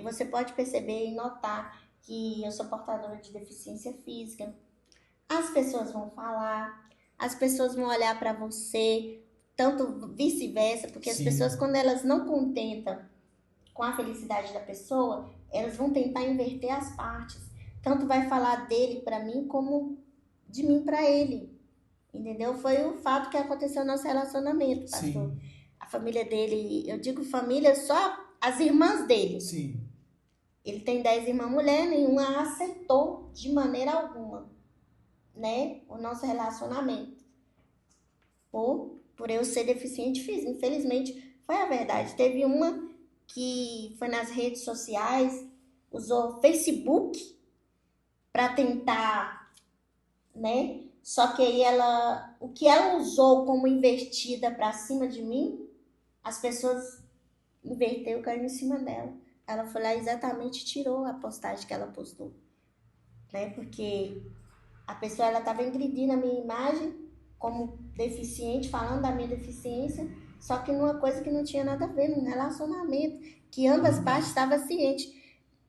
você pode perceber e notar que eu sou portadora de deficiência física. As pessoas vão falar, as pessoas vão olhar para você, tanto vice-versa, porque as pessoas, sim, quando elas não contentam com a felicidade da pessoa, elas vão tentar inverter as partes. Tanto vai falar dele para mim como de mim para ele. Entendeu? Foi o fato que aconteceu no nosso relacionamento, pastor. sim, A família dele, eu digo família, só as irmãs dele. sim, Ele tem 10 irmãs mulheres, nenhuma aceitou de maneira alguma, né, o nosso relacionamento. Por eu ser deficiente física. Infelizmente, foi a verdade. Teve uma que foi nas redes sociais, usou Facebook para tentar, né? Só que aí o que ela usou como invertida para cima de mim, as pessoas inverteu, caiu em cima dela. Ela foi lá e exatamente tirou a postagem que ela postou, né? Porque a pessoa ela estava agredindo a minha imagem como deficiente, falando da minha deficiência, só que numa coisa que não tinha nada a ver, num relacionamento, que ambas partes estavam cientes.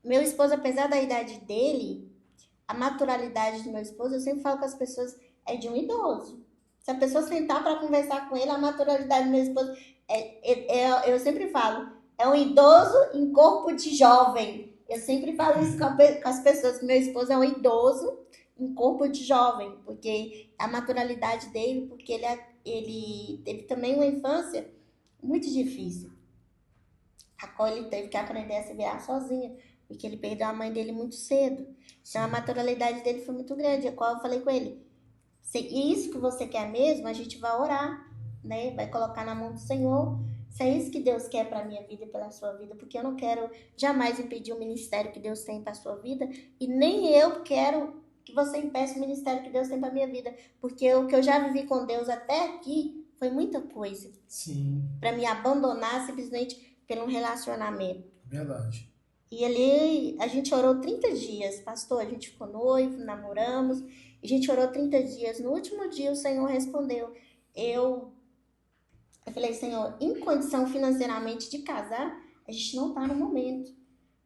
Meu esposo, apesar da idade dele, a naturalidade do meu esposo, eu sempre falo com as pessoas, é de um idoso. Se a pessoa sentar para conversar com ele, a naturalidade do meu esposo, eu sempre falo, é um idoso em corpo de jovem. Eu sempre falo isso com as pessoas, que meu esposo é um idoso em corpo de jovem, porque a naturalidade dele, porque ele teve também uma infância muito difícil, a qual ele teve que aprender a se virar sozinho, porque ele perdeu a mãe dele muito cedo. Então a naturalidade dele foi muito grande, a qual eu falei com ele, se isso que você quer mesmo, a gente vai orar, né? Vai colocar na mão do Senhor. Se é isso que Deus quer para a minha vida e pela sua vida, porque eu não quero jamais impedir o ministério que Deus tem para a sua vida, e nem eu quero que você impeça o ministério que Deus tem para a minha vida, porque o que eu já vivi com Deus até aqui foi muita coisa. Sim. Para me abandonar simplesmente pelo relacionamento. Verdade. E ali a gente orou 30 dias, pastor, a gente ficou noivo, namoramos, a gente orou 30 dias. No último dia o Senhor respondeu. Eu falei, Senhor, em condição financeiramente de casar, a gente não tá no momento,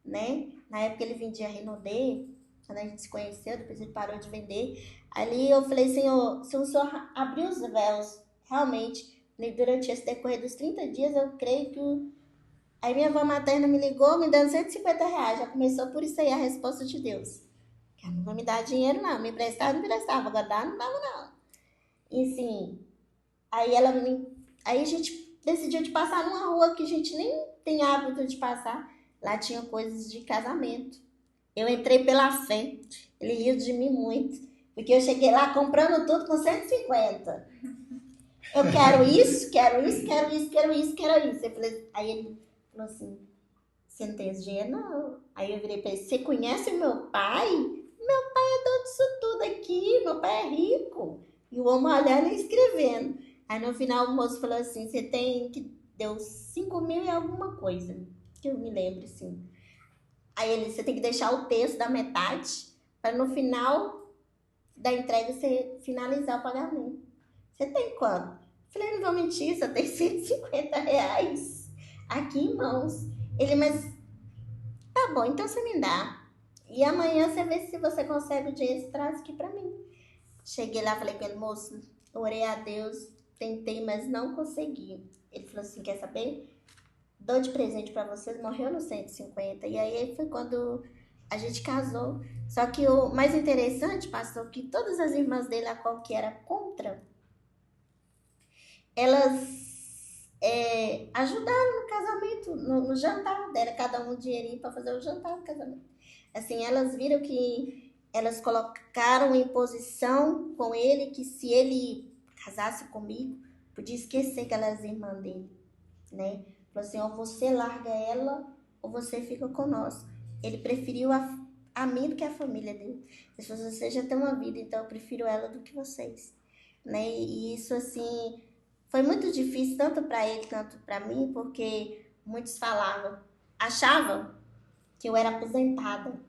né? Na época ele vendia Renaudet, quando a gente se conheceu, depois ele parou de vender. Ali eu falei, Senhor, se o Senhor abrir os véus, realmente, durante esse decorrer dos 30 dias, eu creio que Aí minha avó materna me ligou, me dando R$ 150. Já começou por isso aí a resposta de Deus. Ela não vai me dar dinheiro, não. Me emprestava, não emprestava. Agora dá, não dava, não. Enfim, aí aí a gente decidiu de passar numa rua que a gente nem tem hábito de passar. Lá tinha coisas de casamento. Eu entrei pela fé. Ele riu de mim muito. Porque eu cheguei lá comprando tudo com 150. Eu quero isso, quero isso, quero isso, quero isso, quero isso. Eu falei, aí ele falou assim, você não tem esse dinheiro? Não. Aí eu virei pra ele, você conhece o meu pai? Meu pai é dono disso tudo aqui, meu pai é rico. E o homem olhando e escrevendo. Aí no final o moço falou assim, você tem que... Deu 5 mil e alguma coisa, que eu me lembro, assim. Aí ele, você tem que deixar o terço da metade, para no final da entrega você finalizar o pagamento. Você tem quanto? Eu falei, não vou mentir, só tem R$ 150 aqui em mãos. Ele, mas tá bom, então você me dá. E amanhã você vê se você consegue o dinheiro e traz aqui pra mim. Cheguei lá, falei com ele, moço, orei a Deus, tentei, mas não consegui. Ele falou assim, quer saber? Dou de presente pra vocês, morreu no 150. E aí foi quando a gente casou. Só que o mais interessante, pastor, que todas as irmãs dele, a qual que era contra, elas ajudaram no casamento, no jantar dela, cada um dinheirinho para fazer o jantar no casamento. Assim, elas viram que elas colocaram em posição com ele que se ele casasse comigo, podia esquecer que elas eram irmãs dele, né? Falou assim, ou você larga ela ou você fica com nós. Ele preferiu a mim do que a família dele. Ele falou, você já tem uma vida, então eu prefiro ela do que vocês, né? E isso, assim, foi muito difícil, tanto para ele quanto para mim, porque muitos achavam que eu era aposentada.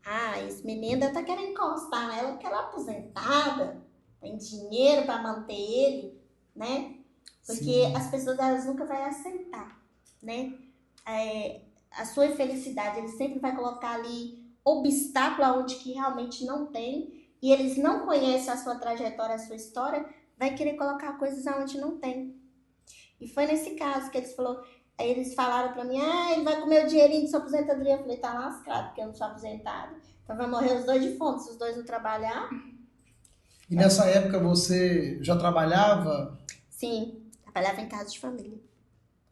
Ah, esse menino tá querendo encostar nela porque ela é aposentada, tem dinheiro para manter ele, né? Porque sim, as pessoas, elas nunca vão aceitar, né? A sua infelicidade, ele sempre vai colocar ali obstáculo onde que realmente não tem, e eles não conhecem a sua trajetória, a sua história, vai querer colocar coisas onde não tem. E foi nesse caso que aí eles falaram pra mim, ele vai comer o dinheirinho de sua aposentadoria. Eu falei, tá lascado, porque eu não sou aposentada. Então vai morrer os dois de fome, se os dois não trabalhar. E nessa época você já trabalhava? Sim, trabalhava em casa de família.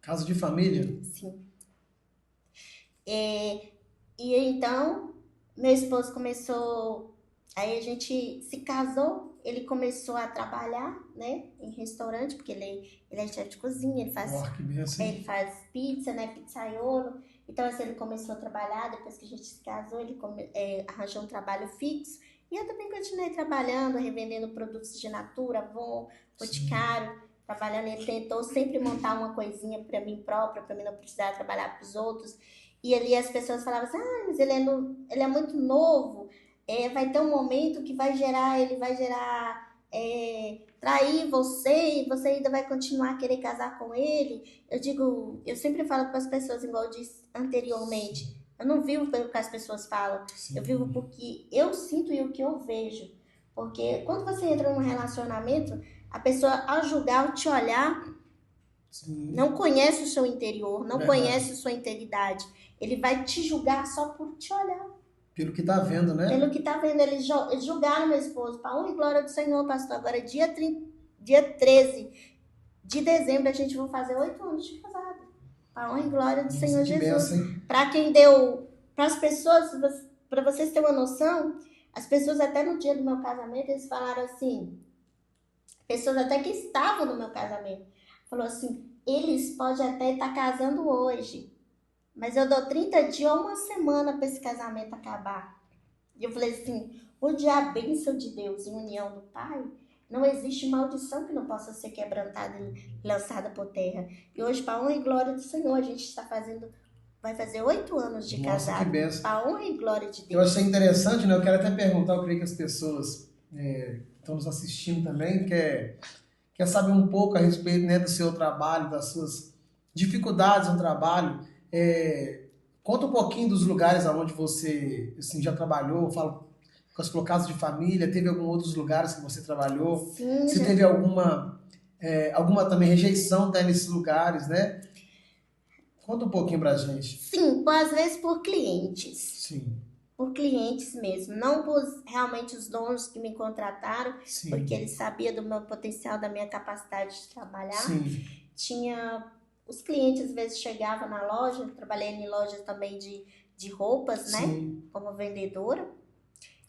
Casa de família? Sim. E então, meu esposo começou, aí a gente se casou, ele começou a trabalhar, né, em restaurante, porque ele é chefe de cozinha, ele faz pizza, né, pizzaiolo. Então, assim, ele começou a trabalhar, depois que a gente se casou, ele arranjou um trabalho fixo. E eu também continuei trabalhando, revendendo produtos de Natura, Avon, Boticário, trabalhando. Ele tentou sempre montar uma coisinha para mim própria, para mim não precisar trabalhar para os outros. E ali as pessoas falavam assim, mas ele é muito novo, vai ter um momento que ele vai gerar trair você, e você ainda vai continuar a querer casar com ele. Eu sempre falo para as pessoas, igual eu disse anteriormente, eu não vivo pelo que as pessoas falam, sim, eu vivo porque eu sinto e o que eu vejo. Porque quando você entra num relacionamento, a pessoa, ao julgar, ao te olhar, sim, não conhece o seu interior, não conhece a sua integridade. Ele vai te julgar só por te olhar. Pelo que tá vendo, né? Pelo que tá vendo, eles julgaram meu esposo. Para honra e glória do Senhor, pastor. Agora, dia 13 de dezembro, a gente vai fazer 8 anos de casado. Para honra e glória do Senhor Jesus. Para quem deu, para as pessoas, para vocês terem uma noção, as pessoas até no dia do meu casamento, eles falaram assim, pessoas até que estavam no meu casamento, falou assim, eles podem até estar casando hoje, mas eu dou 30 dias ou uma semana para esse casamento acabar. E eu falei assim, onde há a bênção de Deus em união do Pai, não existe maldição que não possa ser quebrantada e lançada por terra. E hoje, para a honra e glória do Senhor, a gente vai fazer 8 anos de casado. Que benção. Para a honra e glória de Deus. Eu achei interessante, né? Eu quero até perguntar, eu creio que as pessoas estão nos assistindo também, quer saber um pouco a respeito, né, do seu trabalho, das suas dificuldades no trabalho. Conta um pouquinho dos lugares onde você assim, já trabalhou, fala com as casas de família, teve alguns outros lugares que você trabalhou? Sim, se teve alguma também rejeição nesses lugares, né? Conta um pouquinho pra gente. Sim, às vezes por clientes. Sim. Por clientes mesmo, não por realmente os donos que me contrataram, Sim. Porque eles sabiam do meu potencial, da minha capacidade de trabalhar. Sim. Tinha os clientes às vezes chegavam na loja, trabalhei em lojas também de roupas, né? Sim. Como vendedora.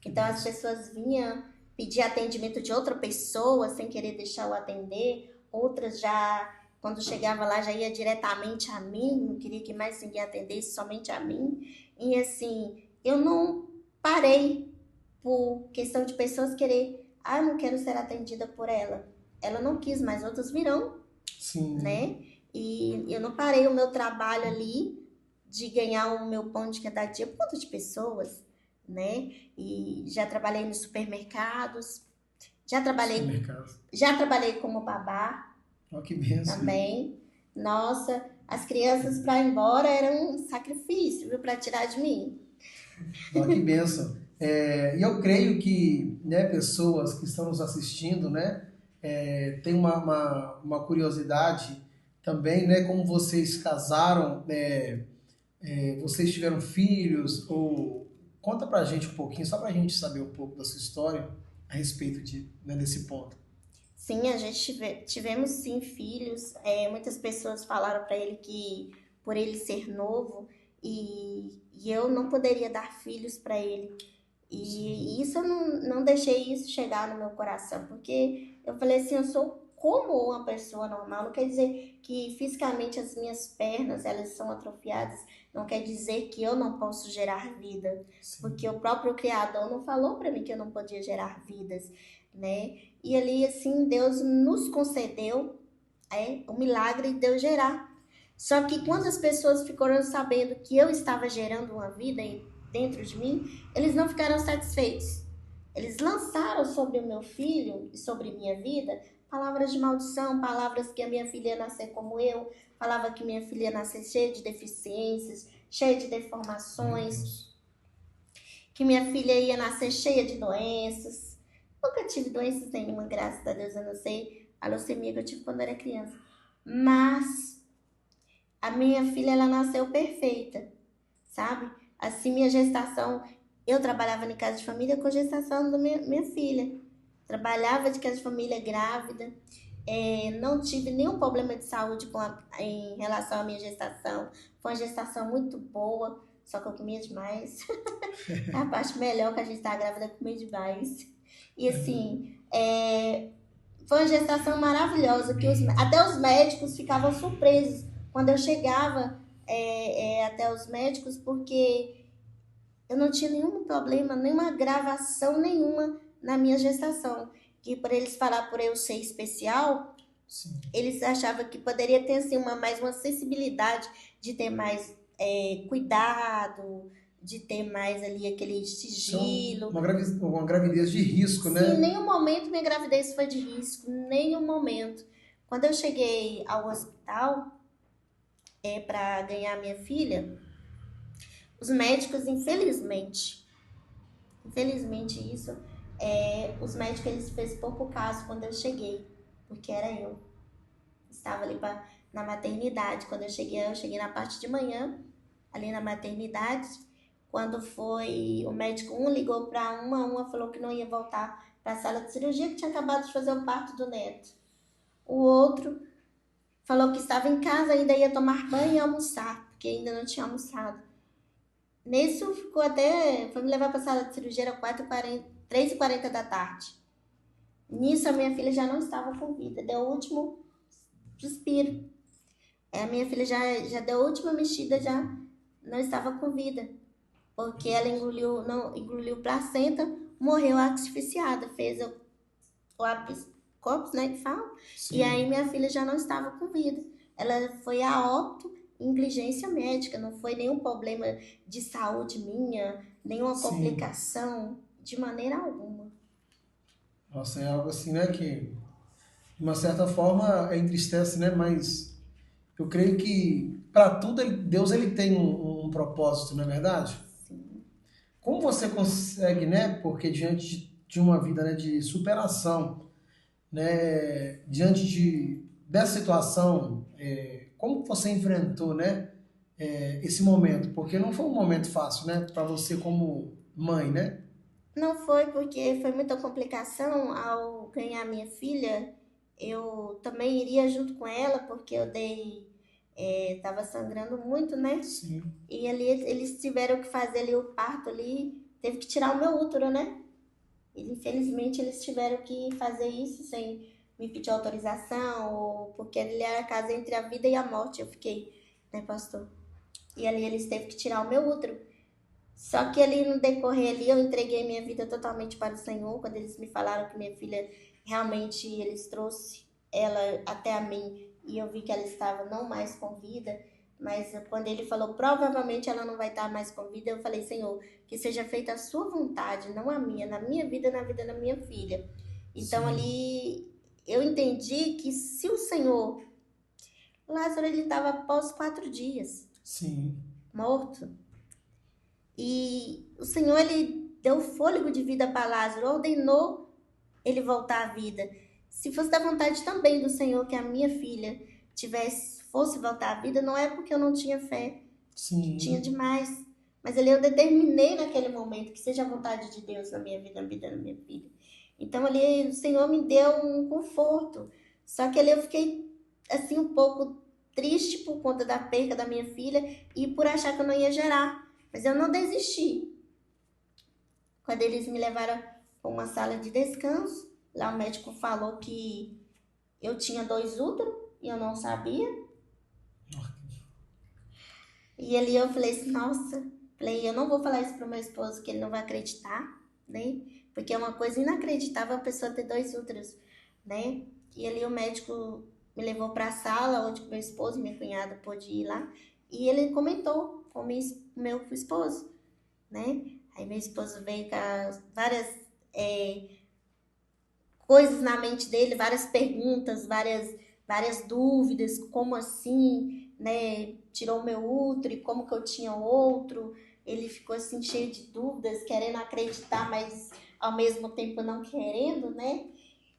Então as pessoas vinham pedir atendimento de outra pessoa sem querer deixar eu atender. Outras já, quando chegava lá, já ia diretamente a mim, não queria que mais ninguém atendesse, somente a mim. E assim, eu não parei por questão de pessoas querer, eu não quero ser atendida por ela. Ela não quis, mas outras virão. Sim. Né? E eu não parei o meu trabalho ali de ganhar o meu pão de cada dia por conta de pessoas, né? E já trabalhei nos supermercados, já trabalhei como babá. Oh, que benção. Também. Nossa, as crianças para ir embora era um sacrifício, viu, para tirar de mim. Oh, que benção. E eu creio que, né, pessoas que estão nos assistindo, né, tem uma curiosidade também, né, como vocês casaram, vocês tiveram filhos, ou conta pra gente um pouquinho, só pra gente saber um pouco da sua história a respeito desse ponto. Sim, a gente tivemos sim filhos, muitas pessoas falaram para ele que por ele ser novo e eu não poderia dar filhos para ele. E isso eu não deixei isso chegar no meu coração, porque eu falei assim, eu sou como uma pessoa normal, não quer dizer que fisicamente as minhas pernas elas são atrofiadas, não quer dizer que eu não posso gerar vida, Sim. Porque o próprio Criador não falou para mim que eu não podia gerar vidas, né? E ali assim Deus nos concedeu o milagre de eu gerar. Só que quando as pessoas ficaram sabendo que eu estava gerando uma vida dentro de mim, eles não ficaram satisfeitos. Eles lançaram sobre o meu filho e sobre minha vida palavras de maldição, palavras que a minha filha ia nascer como eu, falava que minha filha ia nascer cheia de deficiências, cheia de deformações, que minha filha ia nascer cheia de doenças. Nunca tive doenças nenhuma, graças a Deus, eu não sei a leucemia que eu tive quando era criança. Mas a minha filha, ela nasceu perfeita, sabe? Assim, minha gestação, eu trabalhava em casa de família com gestação da minha filha. Trabalhava de casa de família grávida. Não tive nenhum problema de saúde em relação à minha gestação. Foi uma gestação muito boa, só que eu comia demais. A parte melhor que a gente tá grávida é comer demais. E assim, foi uma gestação maravilhosa, que até os médicos ficavam surpresos quando eu chegava até os médicos, porque eu não tinha nenhum problema, nenhuma gravação nenhuma na minha gestação. Que por eles falar por eu ser especial, Sim. Eles achavam que poderia ter assim, mais uma sensibilidade de ter mais cuidado, de ter mais ali aquele sigilo. Então, uma gravidez de risco, né? Sim, em nenhum momento minha gravidez foi de risco, nenhum momento. Quando eu cheguei ao hospital para ganhar minha filha, os médicos, infelizmente isso, os médicos eles fez pouco caso quando eu cheguei, porque era eu. Estava ali na maternidade. Quando eu cheguei na parte de manhã, ali na maternidade. Quando foi, o médico ligou para uma falou que não ia voltar para a sala de cirurgia, que tinha acabado de fazer o parto do neto. O outro falou que estava em casa, ainda ia tomar banho e almoçar, porque ainda não tinha almoçado. Nisso ficou até, foi me levar para a sala de cirurgia, era 4h40, 3h40 da tarde. Nisso a minha filha já não estava com vida, deu o último suspiro. A minha filha já deu a última mexida, já não estava com vida, porque ela engoliu placenta, morreu asfixiada, fez o habeas corpus, né, que fala. Sim. E aí minha filha já não estava com vida. Ela foi a óbito, negligência médica, não foi nenhum problema de saúde minha, nenhuma Sim. complicação, de maneira alguma. Nossa, é algo assim, né, que de uma certa forma entristece, né, mas eu creio que para tudo Deus ele tem um propósito, não é verdade? Sim. Como você consegue, né, porque diante de uma vida, né, de superação, né, dessa situação, como você enfrentou, né, esse momento? Porque não foi um momento fácil, né, para você como mãe, né? Não foi porque foi muita complicação ao ganhar minha filha. Eu também iria junto com ela porque eu tava sangrando muito, né? Sim. E ali eles tiveram que fazer ali o parto ali, teve que tirar o meu útero, né? E, infelizmente eles tiveram que fazer isso sem me pedir autorização, ou porque ali era a casa entre a vida e a morte, eu fiquei, né, pastor? E ali eles teve que tirar o meu útero. Só que ali no decorrer ali eu entreguei minha vida totalmente para o Senhor, quando eles me falaram que minha filha realmente eles trouxe ela até a mim e eu vi que ela estava não mais com vida, mas quando ele falou provavelmente ela não vai estar mais com vida, eu falei, Senhor, que seja feita a sua vontade, não a minha, na minha vida, na vida da minha filha. Então Sim. ali eu entendi que se o Senhor, Lázaro ele estava após 4 dias Sim. morto. E o Senhor, ele deu fôlego de vida para Lázaro, ordenou ele voltar à vida. Se fosse da vontade também do Senhor que a minha filha fosse voltar à vida, não é porque eu não tinha fé, Sim. tinha demais. Mas ali eu determinei naquele momento que seja a vontade de Deus na minha vida, na vida da minha filha. Então ali o Senhor me deu um conforto. Só que ali eu fiquei assim um pouco triste por conta da perca da minha filha e por achar que eu não ia gerar. Mas eu não desisti. Quando eles me levaram para uma sala de descanso, lá o médico falou que eu tinha 2 úteros e eu não sabia. E ali eu falei assim, nossa, eu não vou falar isso para o meu esposo que ele não vai acreditar, né? Porque é uma coisa inacreditável a pessoa ter 2 úteros, né? E ali o médico me levou para a sala onde meu esposo e minha cunhada pôde ir lá e ele comentou com meu esposo, né? Aí meu esposo veio com várias coisas na mente dele, várias perguntas, várias dúvidas, como assim, né? Tirou meu útero e como que eu tinha outro. Ele ficou assim cheio de dúvidas, querendo acreditar, mas ao mesmo tempo não querendo, né?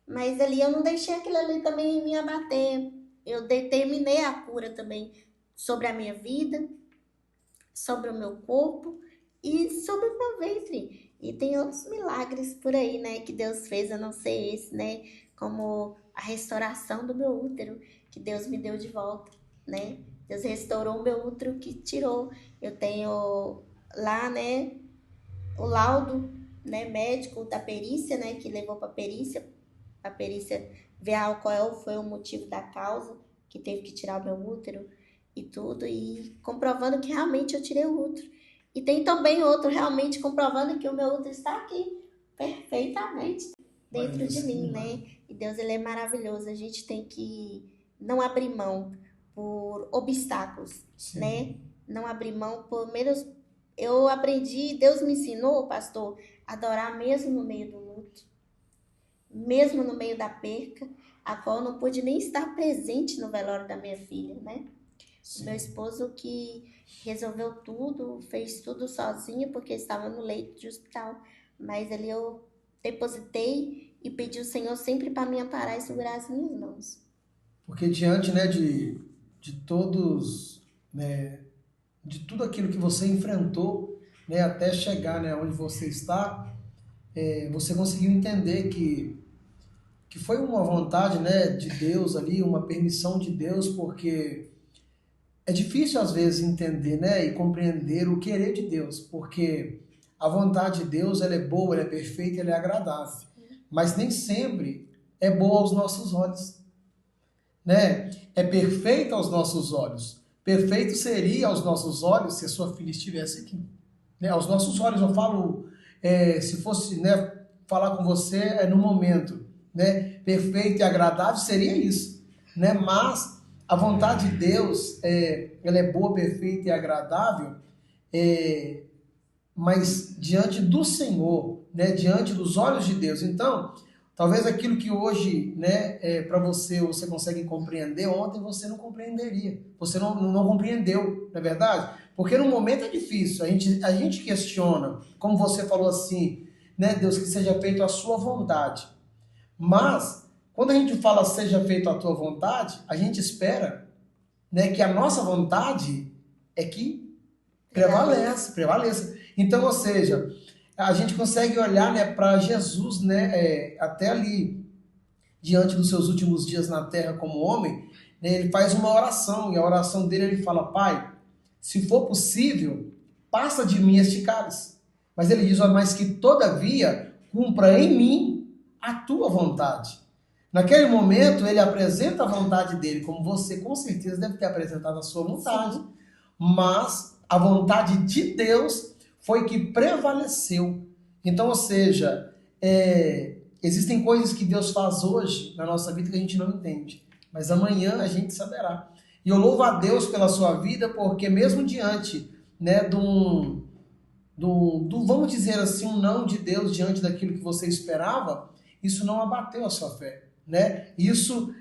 Mas ali eu não deixei aquilo ali também me abater. Eu determinei a cura também sobre a minha vida, sobre o meu corpo e sobre o meu ventre. E tem outros milagres por aí, né, que Deus fez, a não ser esse, né, como a restauração do meu útero, que Deus me deu de volta, né. Deus restaurou o meu útero que tirou. Eu tenho lá, né, o laudo, né, médico da perícia, né, que levou para a perícia ver qual foi o motivo da causa, que teve que tirar o meu útero e tudo, e comprovando que realmente eu tirei o útero. E tem também outro realmente comprovando que o meu útero está aqui, perfeitamente, dentro de mim, né? E Deus, ele é maravilhoso. A gente tem que não abrir mão por obstáculos, Sim. né? Não abrir mão por menos. Eu aprendi, Deus me ensinou, pastor, a adorar mesmo no meio do luto, mesmo no meio da perca, a qual eu não pude nem estar presente no velório da minha filha, né? Sim. Meu esposo que resolveu tudo, fez tudo sozinho, porque estava no leito de hospital. Mas ali eu depositei e pedi ao Senhor sempre para me amparar e segurar as minhas mãos. Porque diante, né, de todos, né, de tudo aquilo que você enfrentou, né, até chegar, né, onde você está, você conseguiu entender que foi uma vontade, né, de Deus ali, uma permissão de Deus, porque é difícil às vezes entender, né, e compreender o querer de Deus, porque a vontade de Deus, ela é boa, ela é perfeita, ela é agradável, mas nem sempre é boa aos nossos olhos, né? É perfeita aos nossos olhos. Perfeito seria aos nossos olhos se a sua filha estivesse aqui, né? Aos nossos olhos, eu falo, se fosse, né, falar com você no momento, né, perfeito e agradável seria isso, né? Mas a vontade de Deus, ela é boa, perfeita e agradável, é, mas diante do Senhor, né, diante dos olhos de Deus. Então, talvez aquilo que hoje, né, para você consegue compreender, ontem você não compreenderia, você não compreendeu, não é verdade? Porque no momento é difícil, a gente questiona, como você falou assim, né, Deus, que seja feito a sua vontade. Mas, quando a gente fala seja feito a tua vontade, a gente espera, né, que a nossa vontade é que prevaleça. Então, ou seja, a gente consegue olhar, né, para Jesus, né, até ali, diante dos seus últimos dias na terra como homem, né, ele faz uma oração, e a oração dele ele fala, Pai, se for possível, passa de mim este cálice. Mas ele diz, mas que todavia cumpra em mim a tua vontade. Naquele momento, ele apresenta a vontade dele, como você com certeza deve ter apresentado a sua vontade. Sim. Mas a vontade de Deus foi que prevaleceu. Então, ou seja, existem coisas que Deus faz hoje na nossa vida que a gente não entende, mas amanhã a gente saberá. E eu louvo a Deus pela sua vida, porque mesmo diante, né, do vamos dizer assim, um não de Deus diante daquilo que você esperava, isso não abateu a sua fé, né? Isso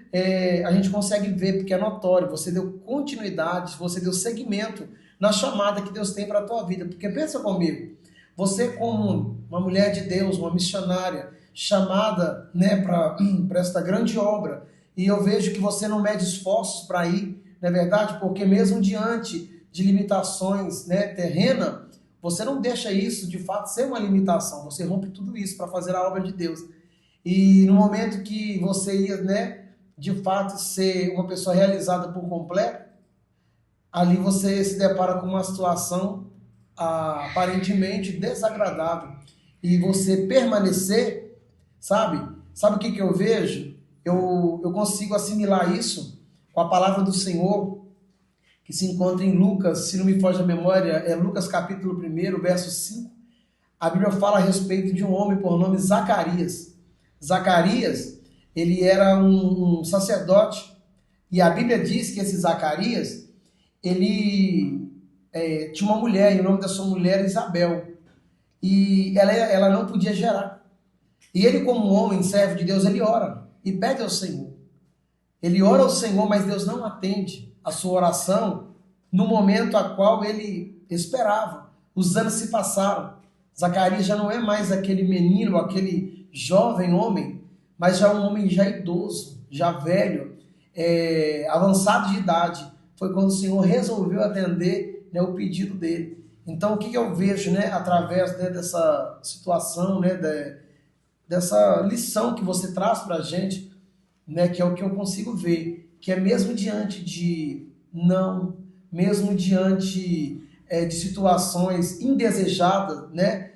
a gente consegue ver porque é notório. Você deu continuidade, você deu seguimento na chamada que Deus tem para a tua vida. Porque pensa comigo, você como uma mulher de Deus, uma missionária, chamada, né, para esta grande obra, e eu vejo que você não mede esforços para ir, não é verdade? Porque mesmo diante de limitações, né, terrenas, você não deixa isso de fato ser uma limitação, você rompe tudo isso para fazer a obra de Deus. E no momento que você ia, né, de fato ser uma pessoa realizada por completo, ali você se depara com uma situação aparentemente desagradável. E você permanecer, sabe o que eu vejo? Eu consigo assimilar isso com a palavra do Senhor, que se encontra em Lucas, se não me foge a memória, é Lucas capítulo 1, verso 5. A Bíblia fala a respeito de um homem por nome Zacarias. Zacarias, ele era um sacerdote, e a Bíblia diz que esse Zacarias, ele tinha uma mulher, e o nome da sua mulher é Isabel, e ela não podia gerar. E ele, como homem, servo de Deus, ele ora e pede ao Senhor. Ele ora ao Senhor, mas Deus não atende a sua oração no momento a qual ele esperava. Os anos se passaram. Zacarias já não é mais aquele menino, aquele jovem homem, mas já um homem já idoso, já velho, avançado de idade. Foi quando o Senhor resolveu atender, né, o pedido dele. Então, o que eu vejo, né, através, né, dessa situação, né, dessa lição que você traz para a gente, né, que é o que eu consigo ver, que é mesmo diante de não, mesmo diante de situações indesejadas, né,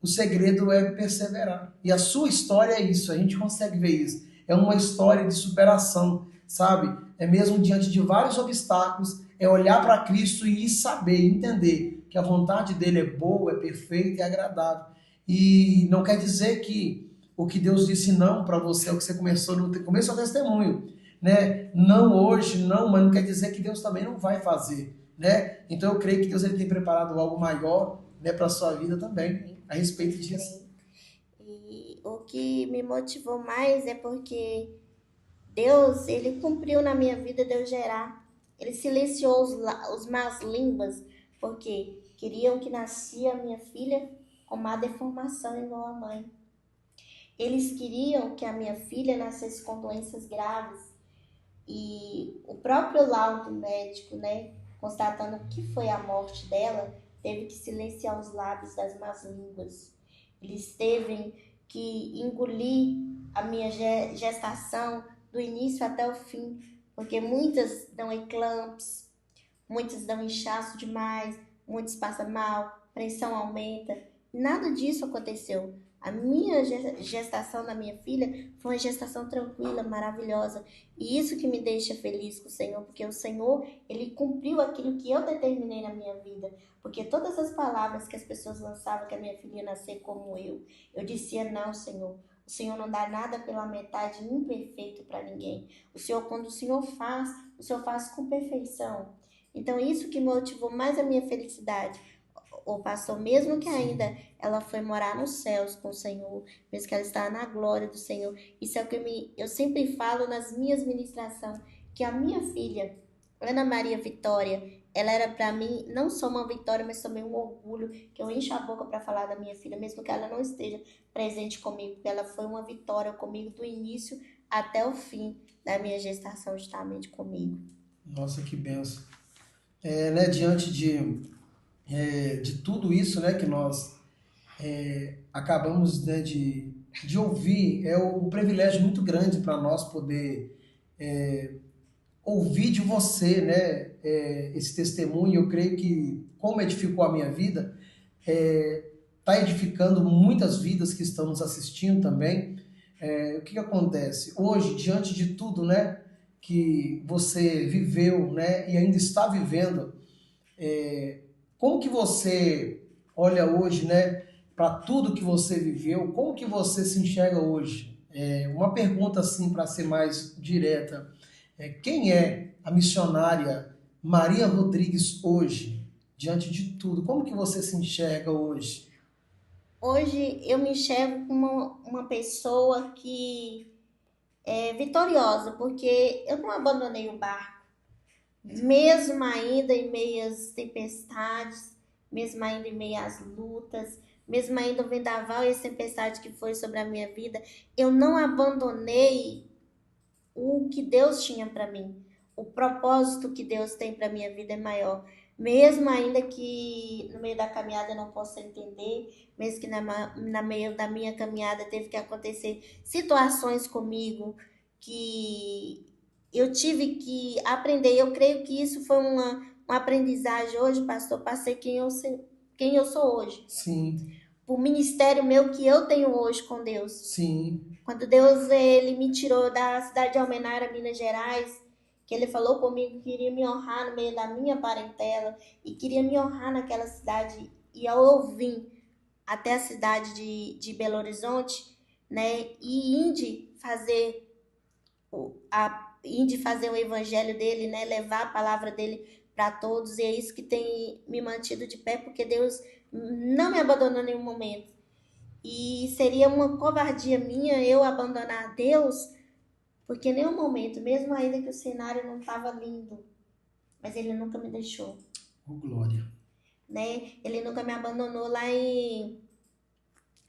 o segredo é perseverar. E a sua história é isso, a gente consegue ver isso. É uma história de superação, sabe? É mesmo diante de vários obstáculos, é olhar para Cristo e saber, entender que a vontade dele é boa, é perfeita e agradável. E não quer dizer que o que Deus disse não para você é o que você começou no começo do testemunho, né? Não hoje, não, mas não quer dizer que Deus também não vai fazer, né? Então eu creio que Deus ele tem preparado algo maior, né, para a sua vida também, a respeito disso. E o que me motivou mais é porque Deus, ele cumpriu na minha vida de eu gerar. Ele silenciou os más línguas, porque queriam que nascia a minha filha com má deformação igual a mãe. Eles queriam que a minha filha nascesse com doenças graves. E o próprio laudo médico, né, constatando o que foi a morte dela, teve que silenciar os lábios das más línguas. Eles teve que engolir a minha gestação do início até o fim, porque muitas dão eclampsia, muitas dão inchaço demais, muitos passam mal, pressão aumenta. Nada disso aconteceu. A minha gestação da minha filha foi uma gestação tranquila, maravilhosa. E isso que me deixa feliz com o Senhor, porque o Senhor, Ele cumpriu aquilo que eu determinei na minha vida. Porque todas as palavras que as pessoas lançavam que a minha filha ia nascer como eu dizia, não, Senhor. O Senhor não dá nada pela metade imperfeito para ninguém. O Senhor, quando o Senhor faz com perfeição. Então, isso que motivou mais a minha felicidade. O pastor, mesmo que ainda ela foi morar nos céus com o Senhor, mesmo que ela está na glória do Senhor, isso é o que eu sempre falo nas minhas ministrações, que a minha filha, Ana Maria Vitória, ela era para mim não só uma vitória, mas também um orgulho, que eu encho a boca para falar da minha filha, mesmo que ela não esteja presente comigo, porque ela foi uma vitória comigo do início até o fim da minha gestação, justamente comigo. Nossa, que benção. Diante de tudo isso, né, que nós acabamos, né, de ouvir, é um privilégio muito grande para nós poder ouvir de você, né, esse testemunho. Eu creio que, como edificou a minha vida, está edificando muitas vidas que estão nos assistindo também. O que acontece? Hoje, diante de tudo, né, que você viveu, né, e ainda está vivendo, como que você olha hoje, né, para tudo que você viveu? Como que você se enxerga hoje? Uma pergunta assim para ser mais direta. Quem é a missionária Maria Rodrigues hoje, diante de tudo? Como que você se enxerga hoje? Hoje eu me enxergo como uma pessoa que é vitoriosa, porque eu não abandonei o barco. Mesmo ainda em meias tempestades, mesmo ainda em meio às lutas, mesmo ainda o vendaval e a tempestade que foi sobre a minha vida, eu não abandonei o que Deus tinha para mim. O propósito que Deus tem para minha vida é maior. Mesmo ainda que no meio da caminhada eu não possa entender, mesmo que na meio da minha caminhada teve que acontecer situações comigo que eu tive que aprender. Eu creio que isso foi uma aprendizagem hoje, pastor, para ser quem eu sou hoje. Sim. O ministério meu que eu tenho hoje com Deus. Sim. Quando Deus ele me tirou da cidade de Almenara, Minas Gerais, que Ele falou comigo que queria me honrar no meio da minha parentela e queria me honrar naquela cidade, e eu vim até a cidade de Belo Horizonte, né, e inde fazer o evangelho dele, né, levar a palavra dele para todos, e é isso que tem me mantido de pé, porque Deus não me abandonou em nenhum momento. E seria uma covardia minha eu abandonar Deus, porque em nenhum momento, mesmo ainda que o cenário não estava lindo, mas Ele nunca me deixou. Oh, glória. Né? Ele nunca me abandonou. Lá em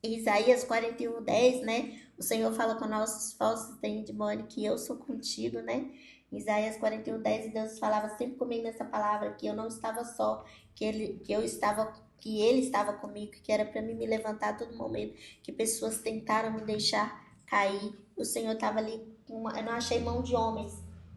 Isaías 41:10, né? O Senhor fala com nossos falsos testemunhos que eu sou contigo, né? Isaías 41:10, e Deus falava sempre comigo nessa palavra, que eu não estava só, que Ele estava comigo, que era para mim me levantar a todo momento, que pessoas tentaram me deixar cair. O Senhor estava ali, eu não achei mão de homens,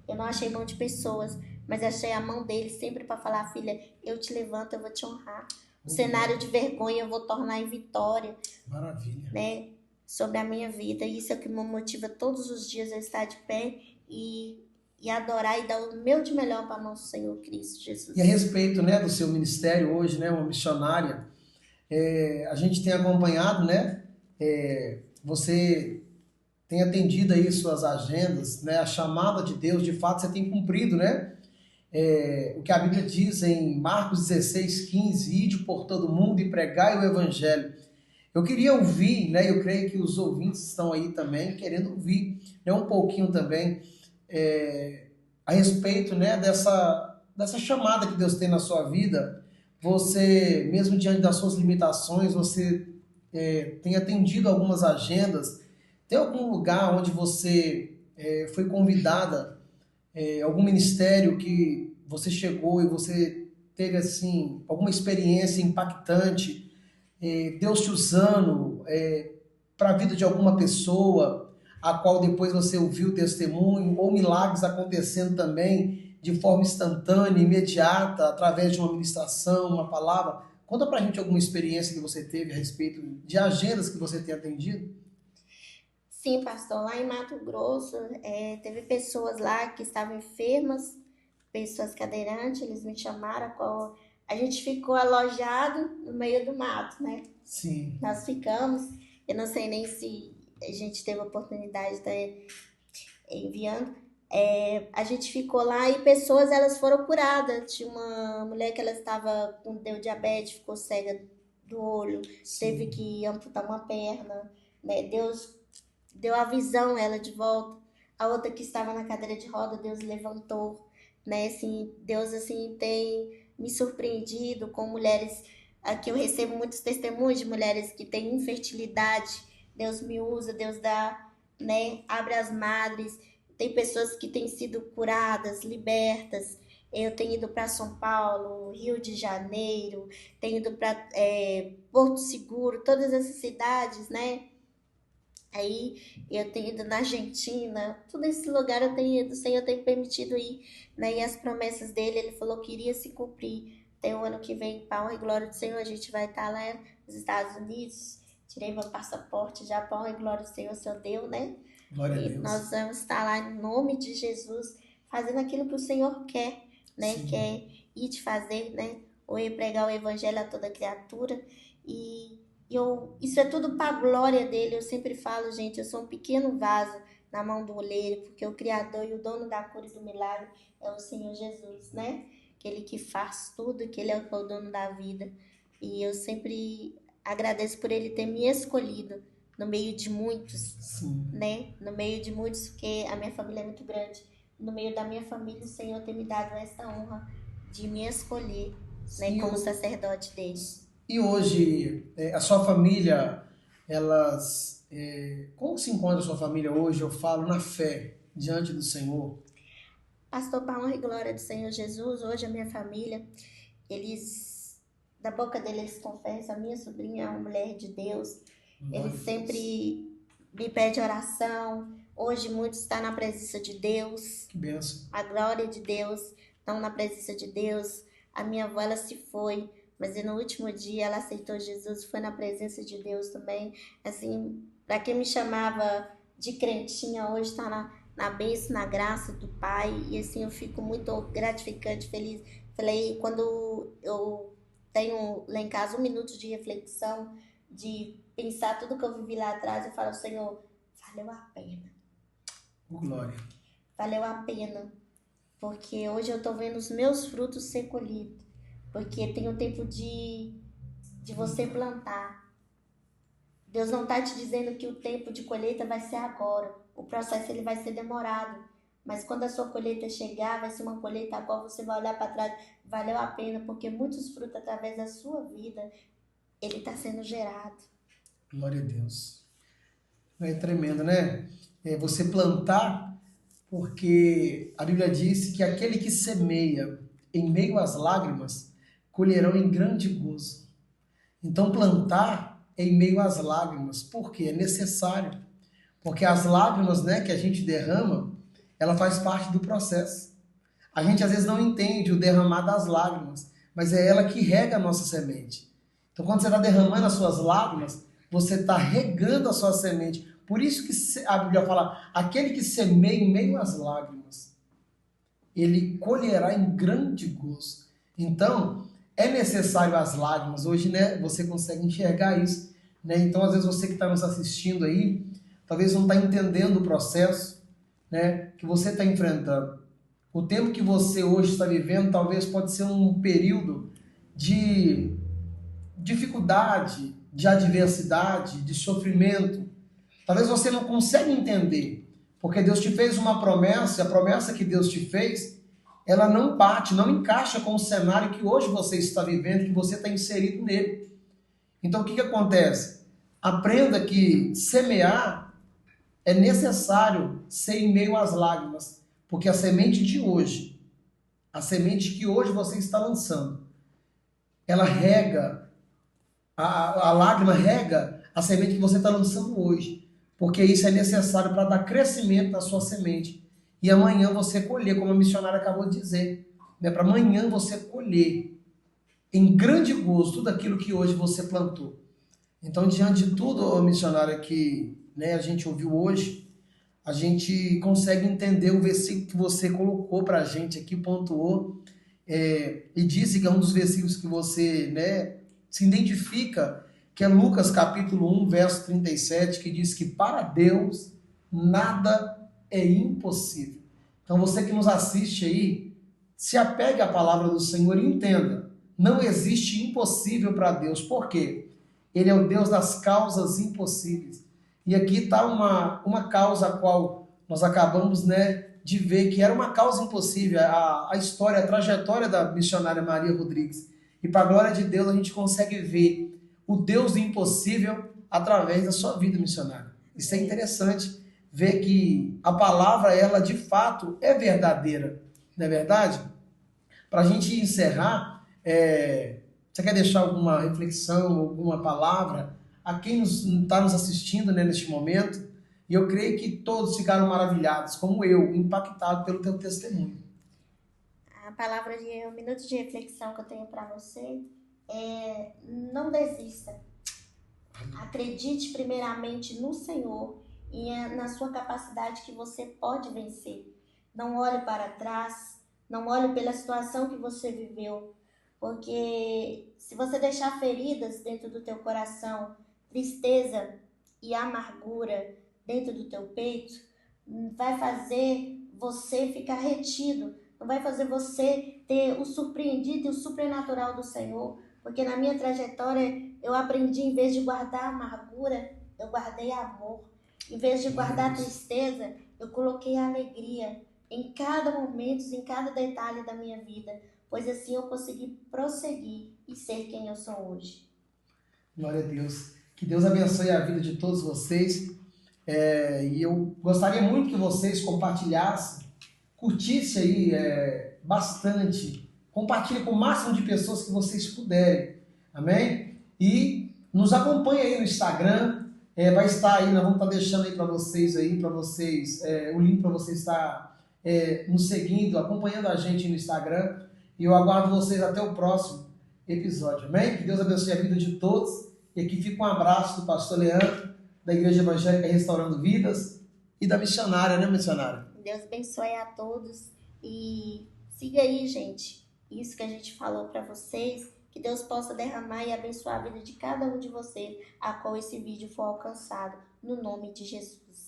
eu não achei mão de pessoas, mas achei a mão dele sempre para falar: filha, eu te levanto, eu vou te honrar. O cenário de vergonha eu vou tornar em vitória. Maravilha. Né? Sobre a minha vida. Isso é o que me motiva todos os dias a estar de pé e adorar e dar o meu de melhor para nosso Senhor Cristo Jesus. E a respeito, né, do seu ministério hoje, né, uma missionária, a gente tem acompanhado, né, você tem atendido aí suas agendas, né, a chamada de Deus, de fato você tem cumprido, né, o que a Bíblia diz em Marcos 16:15, ide por todo mundo e pregai o evangelho. Eu queria ouvir, né, eu creio que os ouvintes estão aí também querendo ouvir, né, um pouquinho também a respeito, né, dessa chamada que Deus tem na sua vida. Você, mesmo diante das suas limitações, você tem atendido algumas agendas. Tem algum lugar onde você foi convidada, algum ministério que você chegou e você teve assim alguma experiência impactante, Deus te usando para a vida de alguma pessoa, a qual depois você ouviu o testemunho, ou milagres acontecendo também de forma instantânea, imediata, através de uma ministração, uma palavra. Conta pra gente alguma experiência que você teve a respeito de agendas que você tem atendido. Sim, pastor, lá em Mato Grosso, teve pessoas lá que estavam enfermas, pessoas cadeirantes, eles me chamaram, a gente ficou alojado no meio do mato, né? Sim. Nós ficamos, eu não sei nem se a gente teve a oportunidade de estar enviando, a gente ficou lá e pessoas elas foram curadas. Tinha uma mulher que ela estava deu diabetes, ficou cega do olho, teve que amputar uma perna, né? Deus deu a visão ela de volta. A outra que estava na cadeira de roda, Deus levantou, né? Assim, Deus assim tem me surpreendido com mulheres. Aqui eu recebo muitos testemunhos de mulheres que têm infertilidade. Deus me usa, Deus dá, né? Abre as madres. Tem pessoas que têm sido curadas, libertas. Eu tenho ido para São Paulo, Rio de Janeiro, tenho ido para Porto Seguro, todas essas cidades, né? Aí eu tenho ido na Argentina, todo esse lugar eu tenho ido, o Senhor tem permitido ir, né? E as promessas dele, ele falou que iria se cumprir. Tem o ano que vem, para honra e glória do Senhor, a gente vai estar lá nos Estados Unidos. Tirei meu passaporte já, para honra e glória do Senhor, o Senhor deu, né? Glória a E Deus. nós vamos estar lá em nome de Jesus, fazendo aquilo que o Senhor quer, né? Sim. Quer ir te fazer, né? Ou ir pregar o evangelho a toda criatura. E isso é tudo para a glória dele. Eu sempre falo, gente, eu sou um pequeno vaso na mão do oleiro, porque o Criador e o dono da cura e do milagre é o Senhor Jesus, né? Aquele que faz tudo, que ele é o dono da vida. E eu sempre agradeço por ele ter me escolhido no meio de muitos, Sim. né? No meio de muitos, porque a minha família é muito grande. No meio da minha família, o Senhor tem me dado essa honra de me escolher, né? Como sacerdote dele. E hoje, a sua família, como se encontra a sua família hoje? Eu falo na fé, diante do Senhor. Pastor, para honra e glória do Senhor Jesus, hoje a minha família, da boca deles confessam, a minha sobrinha é uma mulher de Deus. Eles sempre me pedem oração. Hoje muitos estão na presença de Deus. Que bênção. A glória de Deus, estão na presença de Deus. A minha avó, ela se foi, mas no último dia ela aceitou Jesus, foi na presença de Deus também. Assim, para quem me chamava de crentinha, hoje está na bênção, na graça do Pai. E assim, eu fico muito gratificante, feliz. Falei, quando eu tenho lá em casa 1 minuto de reflexão, de pensar tudo que eu vivi lá atrás, eu falo, Senhor, valeu a pena. Glória. Valeu a pena. Porque hoje eu tô vendo os meus frutos ser colhidos. Porque tem o tempo de você plantar. Deus não tá te dizendo que o tempo de colheita vai ser agora. O processo ele vai ser demorado. Mas quando a sua colheita chegar, vai ser uma colheita a qual você vai olhar para trás. Valeu a pena, porque muitos frutos através da sua vida, ele está sendo gerado. Glória a Deus. É tremendo, né? Você plantar, porque a Bíblia diz que aquele que semeia em meio às lágrimas, colherão em grande gozo. Então plantar em meio às lágrimas, porque é necessário. Porque as lágrimas, né, que a gente derrama, ela faz parte do processo. A gente às vezes não entende o derramar das lágrimas, mas é ela que rega a nossa semente. Então quando você está derramando as suas lágrimas, você está regando a sua semente. Por isso que a Bíblia fala, aquele que semeia em meio às lágrimas, ele colherá em grande gozo. Então, é necessário as lágrimas. Hoje, né, você consegue enxergar isso. Né? Então, às vezes você que está nos assistindo aí, talvez não está entendendo o processo, né, que você está enfrentando. O tempo que você hoje está vivendo talvez pode ser um período de dificuldade, de adversidade, de sofrimento. Talvez você não consiga entender, porque Deus te fez uma promessa, e a promessa que Deus te fez, ela não bate, não encaixa com o cenário que hoje você está vivendo, que você está inserido nele. Então o que acontece? Aprenda que semear é necessário ser em meio às lágrimas, porque a semente de hoje, a semente que hoje você está lançando, ela rega, a lágrima rega a semente que você está lançando hoje, porque isso é necessário para dar crescimento na sua semente. E amanhã você colher, como a missionária acabou de dizer, né? Para amanhã você colher em grande gozo tudo aquilo que hoje você plantou. Então, diante de tudo, missionária, que, né, a gente ouviu hoje, a gente consegue entender o versículo que você colocou para a gente aqui, pontuou, e disse que é um dos versículos que você, né, se identifica, que é Lucas capítulo 1, verso 37, que diz que para Deus nada é impossível. Então, você que nos assiste aí, se apegue à palavra do Senhor e entenda, não existe impossível para Deus. Por quê? Ele é o Deus das causas impossíveis. E aqui está uma causa a qual nós acabamos, né, de ver que era uma causa impossível, a história, a trajetória da missionária Maria Rodrigues. E para a glória de Deus a gente consegue ver o Deus do impossível através da sua vida missionária. Isso é interessante, ver que a palavra, ela de fato é verdadeira, não é verdade? Para a gente encerrar, você quer deixar alguma reflexão, alguma palavra a quem está nos assistindo, né, neste momento? E eu creio que todos ficaram maravilhados, como eu, impactado pelo teu testemunho. A palavra de um minuto de reflexão que eu tenho para você é: não desista. Acredite primeiramente no Senhor e na sua capacidade que você pode vencer. Não olhe para trás, não olhe pela situação que você viveu, porque se você deixar feridas dentro do teu coração, tristeza e amargura dentro do teu peito, vai fazer você ficar retido, não vai fazer você ter o surpreendido e o sobrenatural do Senhor, porque na minha trajetória eu aprendi, em vez de guardar amargura, eu guardei amor. Em vez de guardar tristeza, eu coloquei alegria em cada momento, em cada detalhe da minha vida, pois assim eu consegui prosseguir e ser quem eu sou hoje. Glória a Deus. Que Deus abençoe a vida de todos vocês. E eu gostaria muito que vocês compartilhassem, curtissem aí bastante, compartilhem com o máximo de pessoas que vocês puderem, amém? E nos acompanhe aí no Instagram, vai estar aí, nós vamos estar deixando aí para vocês, o link para vocês estar nos seguindo, acompanhando a gente no Instagram, e eu aguardo vocês até o próximo episódio, amém? Que Deus abençoe a vida de todos, e aqui fica um abraço do pastor Leandro, da Igreja Evangélica Restaurando Vidas e da missionária, né, missionária? Deus abençoe a todos e siga aí, gente, isso que a gente falou para vocês, que Deus possa derramar e abençoar a vida de cada um de vocês, a qual esse vídeo for alcançado, no nome de Jesus.